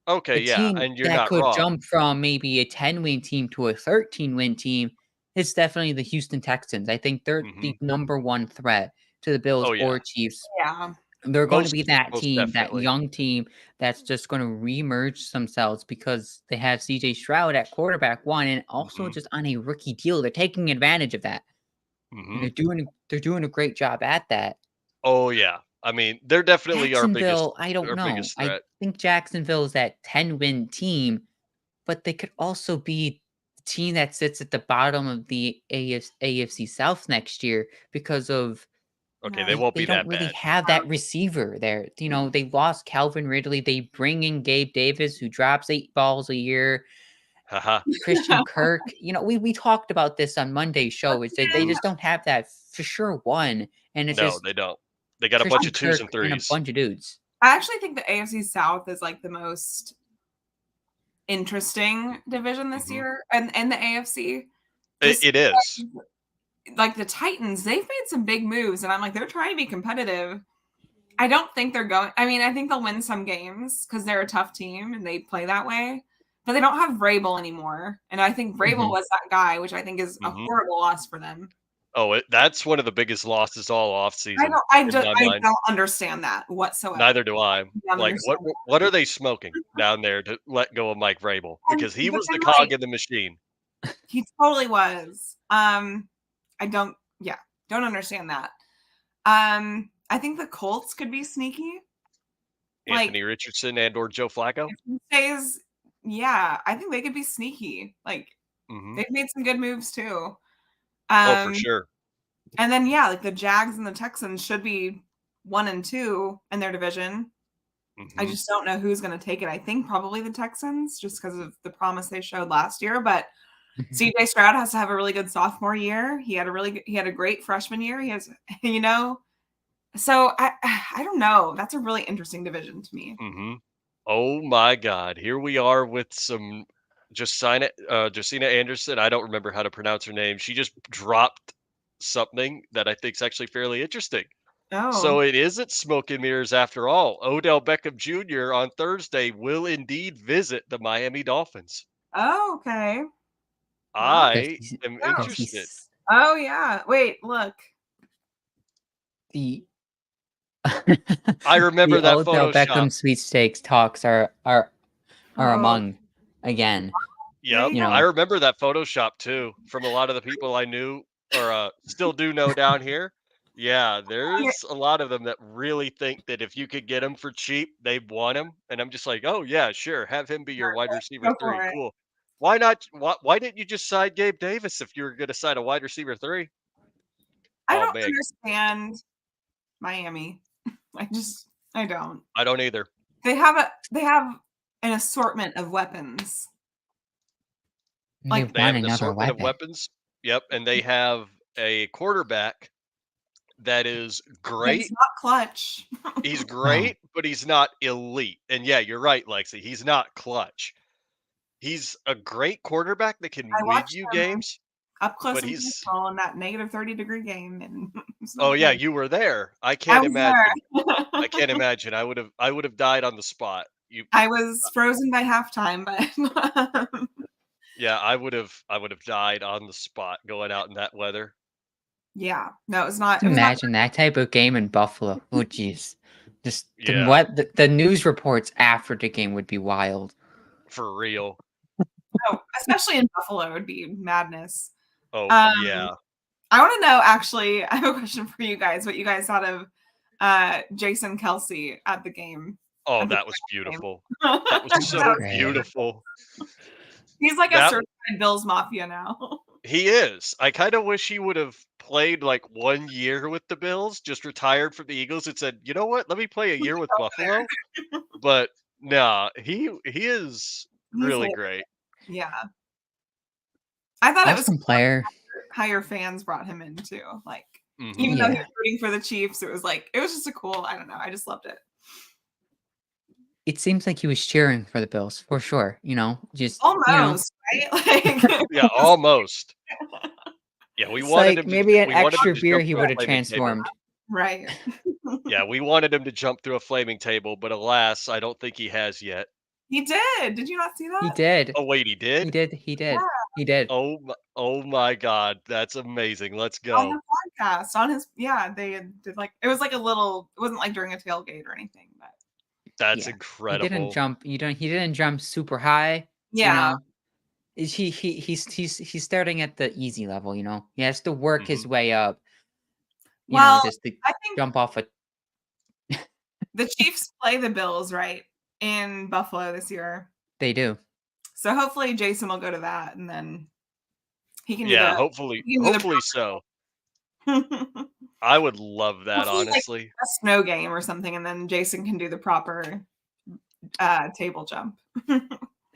Okay, A yeah, team and you're that not could wrong. jump from maybe a 10-win team to a 13-win team is definitely the Houston Texans. I think they're the Mhm. number one threat to the Bills Oh, yeah. or Chiefs. yeah. They're going to be that Most team, that definitely. young team that's just going to remerge themselves because they have CJ Stroud at quarterback one and also Mhm, just on a rookie deal. They're taking advantage of that. And mhm. they're doing a great job at that. Oh, yeah. I mean, they're definitely Jacksonville, I don't our know. biggest I threat. think Jacksonville is that 10-win team, but they could also be the team that sits at the bottom of the AFC South next year because of Okay, they No. won't they be don't that really bad. have that receiver there. They lost Calvin Ridley. They bring in Gabe Davis, who drops 8 balls a year. Haha. Christian Kirk. We talked about this on Monday's show. Is that they Mhm. just don't have that for sure one, and it's No, just they don't. They got a bunch Christian of 2s and Kirk and a 3s. bunch of dudes. I actually think the AFC South is like the most interesting division this Mhm. year, and the AFC. It Just it is. like the Titans, they've made some big moves, and I'm like, they're trying to be competitive. I don't think they're going. I mean, I think they'll win some games because they're a tough team and they play that way. But they don't have Vrabel anymore, and I think Vrabel Mhm. was that guy, which I think is a Mhm. horrible loss for them. Oh, that's one of the biggest losses all I offseason don't. I in just. my I mind. don't understand that whatsoever. Neither do I. I don't Like, understand what are they smoking down there to let go of Mike Vrabel? that. Because he But was then, the cog like, in the machine. he totally was. I don't. Yeah, don't understand that. I think the Colts could be sneaky. Like, Anthony Richardson and or Joe Flacco. if he stays, yeah, I think they could be sneaky. Like, Mhm. they've made some good moves too. Oh, for Um, sure. and then yeah, like the Jags and the Texans should be 1 and 2 in their division. I Mhm. just don't know who's going to take it. I think probably the Texans, just because of the promise they showed last year. But CJ Stroud has to have a really good sophomore year. He had a great freshman year. He has, you know, so I don't know. That's a really interesting division to me. Mhm. Oh my god, here we are with some Josina Anderson, I don't remember how to pronounce her name. She just dropped something that I think is actually fairly interesting. Oh, So it isn't smoke and mirrors after all. Odell Beckham Jr. on Thursday will indeed visit the Miami Dolphins. oh, okay. Wow. Does I he am Oh, does he interested. s oh yeah. Wait, look. the I remember the that Odell Photoshop. Beckham sweepstakes talks are Oh, among again, there Yep, you you go. I know? remember that Photoshop too from a lot of the people I knew or still do know down here. Yeah, Yeah, there's a lot of them that really think that if you could get him for cheap, they want him. And I'm just like, oh yeah, sure, have him be your wide receiver go three. for it. Cool. Why not? Why didn't you just sign Gabe Davis if you were going to sign a wide receiver three? I Oh don't man, understand Miami. I don't. I don't either. They have an assortment of weapons. They Like They have want an another assortment of weapon. weapons. Yep, and they have a quarterback that is but it's great. not clutch. He's No. great, but he's not elite. And yeah, you're right, Lexi. He's not clutch. he's a great quarterback that can I win watched you him games, up close but and he's personal in that negative 30-degree game, and it was oh, yeah, okay. you were there. I I can't was imagine. I there. can't imagine. I would have died on the spot. You I was frozen by halftime, but Yeah, I would have died on the spot going out in that weather. yeah, no, Just it was not imagine that type of game in Buffalo. Oh, jeez. Just Yeah, the news reports after the game would be wild. for real. no, especially in Buffalo, it would be madness. Oh, Um, yeah. I wanna know, actually, I have a question for you guys, what you guys thought of, Jason Kelsey at the game, Oh, at the that was game. beautiful. That was That That was so was great. beautiful. he's like a That certified Bills Mafia now. He is. I kinda wish he would've played, like, 1 year with the Bills, just retired from the Eagles and said, "You know what? Let me play a year with Buffalo." But, nah, he is He's really hilarious. great. Yeah. I thought it was Awesome player. how your fans brought him in too, like, even Mhm. though he Yeah. was rooting for the Chiefs, it was like it was just a cool, I don't know, I just loved it. It seems like he was cheering for the Bills for sure, just, Almost, right? Like, Yeah, almost. Yeah, we it's wanted like him to maybe an we wanted him extra to beer jump he through a would have flaming table. transformed. right. Yeah, we wanted him to jump through a flaming table, but alas, I don't think he has yet. He did. Did you not see He that? did. Oh, wait, he He did? did. He Yeah, did. He did. Oh my god, that's amazing, let's on go. the podcast, on his yeah, they did like it was like a little it wasn't like during a tailgate or anything, but That's Yeah. He didn't incredible. jump. He didn't jump super high. You yeah. know. He's starting at the easy level. He has to work his Mhm. way up. Well, Just to I think jump off a. the Chiefs play the Bills, right, in Buffalo this year. They do. So hopefully Jason will go to that and then he can do Yeah, the hopefully he can do the hopefully so. proper I would love that, hopefully like honestly. a snow game or something, and then Jason can do the proper, table jump. That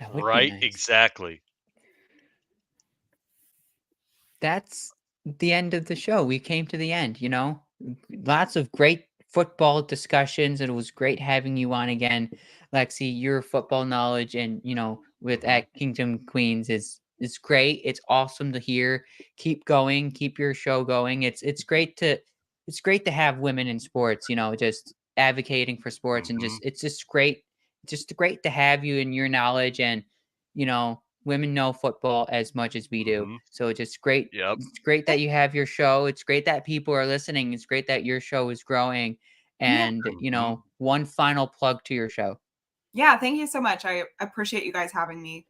would be Right? nice. Exactly. That's the end of the show. We came to the end. Lots of great football discussions. It was great having you on again, Lexi. Your football knowledge and, with Mhm. at Kingdom Queens is great. It's awesome to hear. Keep going, keep your show going. It's great to have women in sports, just advocating for sports and Mhm. just great to have you and your knowledge and women know football as much as we do. Mhm. So it's just great. Yep. It's great that you have your show. It's great that people are listening. It's great that your show is growing. Yeah. And, Mhm. one final plug to your show. Yeah, thank you so much. I appreciate you guys having me.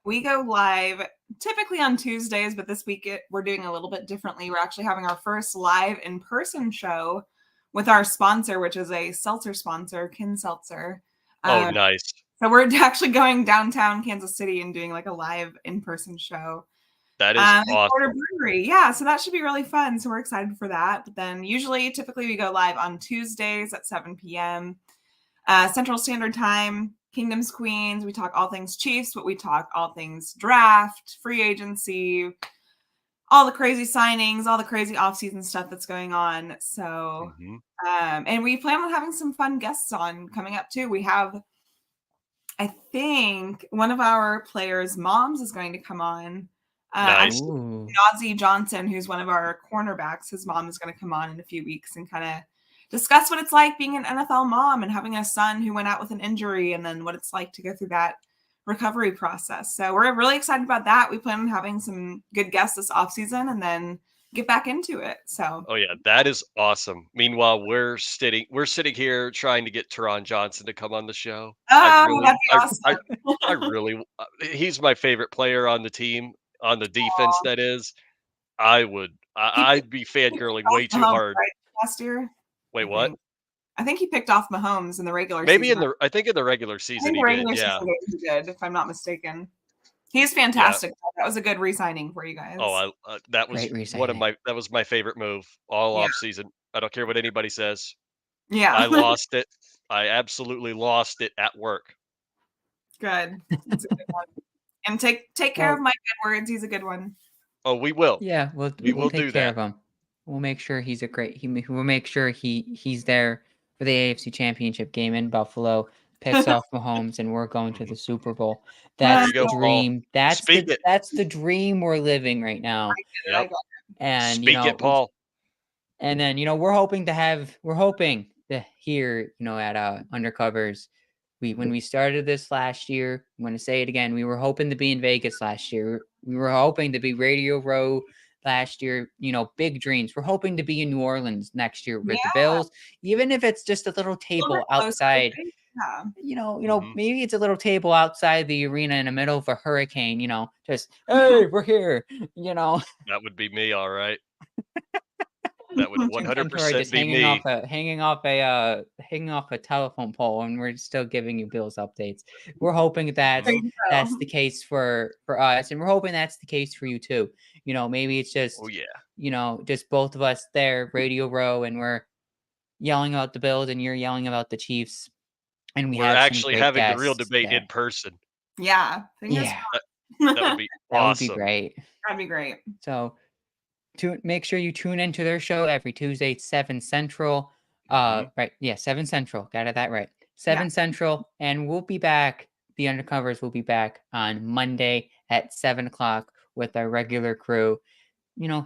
We go live typically on Tuesdays, but this week we're doing a little bit differently. We're actually having our first live in-person show with our sponsor, which is a seltzer sponsor, Kin Seltzer. Oh, Um, nice. so we're actually going downtown Kansas City and doing like a live in-person show. That is At Porter awesome. Brewery. Yeah, so that should be really fun. So we're excited for that. But then typically we go live on Tuesdays at 7 p.m. Central Standard Time. Kingdoms Queens. We talk all things Chiefs, but we talk all things draft, free agency, all the crazy signings, all the crazy offseason stuff that's going on. So, Mhm. and we plan on having some fun guests on coming up too. We have, I think, one of our players' moms is going to come on. Nice. Actually, Ooh. Nazi Johnson, who's one of our cornerbacks, his mom is going to come on in a few weeks and kind of discuss what it's like being an NFL mom and having a son who went out with an injury and then what it's like to go through that recovery process. So we're really excited about that. We plan on having some good guests this offseason and then get back into it. So, Oh, yeah, that is awesome. Meanwhile, we're sitting here trying to get Teron Johnson to come on the show. I oh, really that'd be I awesome. really he's my favorite player on the team, on the defense, that is. I'd be fangirling Off way too Mahomes, hard. right, last year? Wait, I what? think. I think he picked off Mahomes in the regular Maybe season. I think in the regular I season think he the did, regular yeah. season he did, if I'm not mistaken. He's Yeah. fantastic. That was a good re-signing for you Oh, guys. that was Great resigning. that was my favorite move all Yeah. off season. I don't care what anybody says. Yeah. I lost it. I absolutely lost it at work. Good. That's a good one. And take care of Well, Mike Edwards. He's a good one. Oh, we will. yeah, we'll We we'll will take do care that. of him. We'll make sure we'll make sure he's there for the AFC Championship game in Buffalo. picks off Mahomes, and we're going to the Super Bowl. There That's you the go, Paul. dream. That's Speak the it. that's the dream we're living right now. I Yep. got And Speak it, Paul. and then we're hoping to hear at Undercovers. When we started this last year, I'm going to say it again. We were hoping to be in Vegas last year. We were hoping to be Radio Row last year. Big dreams. We're hoping to be in New Orleans next year with the Yeah. Bills, even if it's just a little a little table bit closer, outside. right? Yeah. Mhm. Maybe it's a little table outside the arena in the middle of a hurricane. Just hey, we're here. That would be me, all right. That would Jim Ventura 100% just be hanging me. off a telephone pole, and we're still giving you Bills updates. We're hoping I that's think so. that's the case for us, and we're hoping that's the case for you too. Maybe it's just Oh yeah. just both of us there, Radio Row, and we're yelling about the Bills, and you're yelling about the Chiefs, and we We're have some actually great having the real guests debate there. in person. Yeah. Fingers Yeah, That would be that would be awesome. great. That'd be great. So make sure you tune into their show every Tuesday at 7 Central. Mhm. Right. Yeah, 7 Central. Got it that right. 7 Central. And we'll be back. The Undercovers will be back on Monday at 7 o'clock with our regular crew,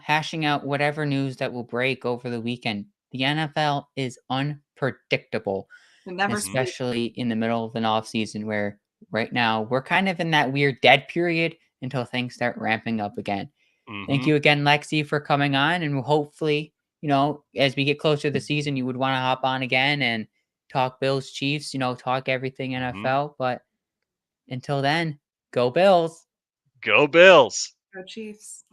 hashing out whatever news that will break over the weekend. The NFL is unpredictable, It never Mhm. sleeps. especially in the middle of an off season where right now we're kind of in that weird dead period until things start ramping up again. Thank Mhm. you again, Lexi, for coming on. And hopefully, as we get closer to the season, you would want to hop on again and talk Bills, Chiefs, talk everything Mhm. NFL. But until then, go Bills. Go Bills. Go Chiefs.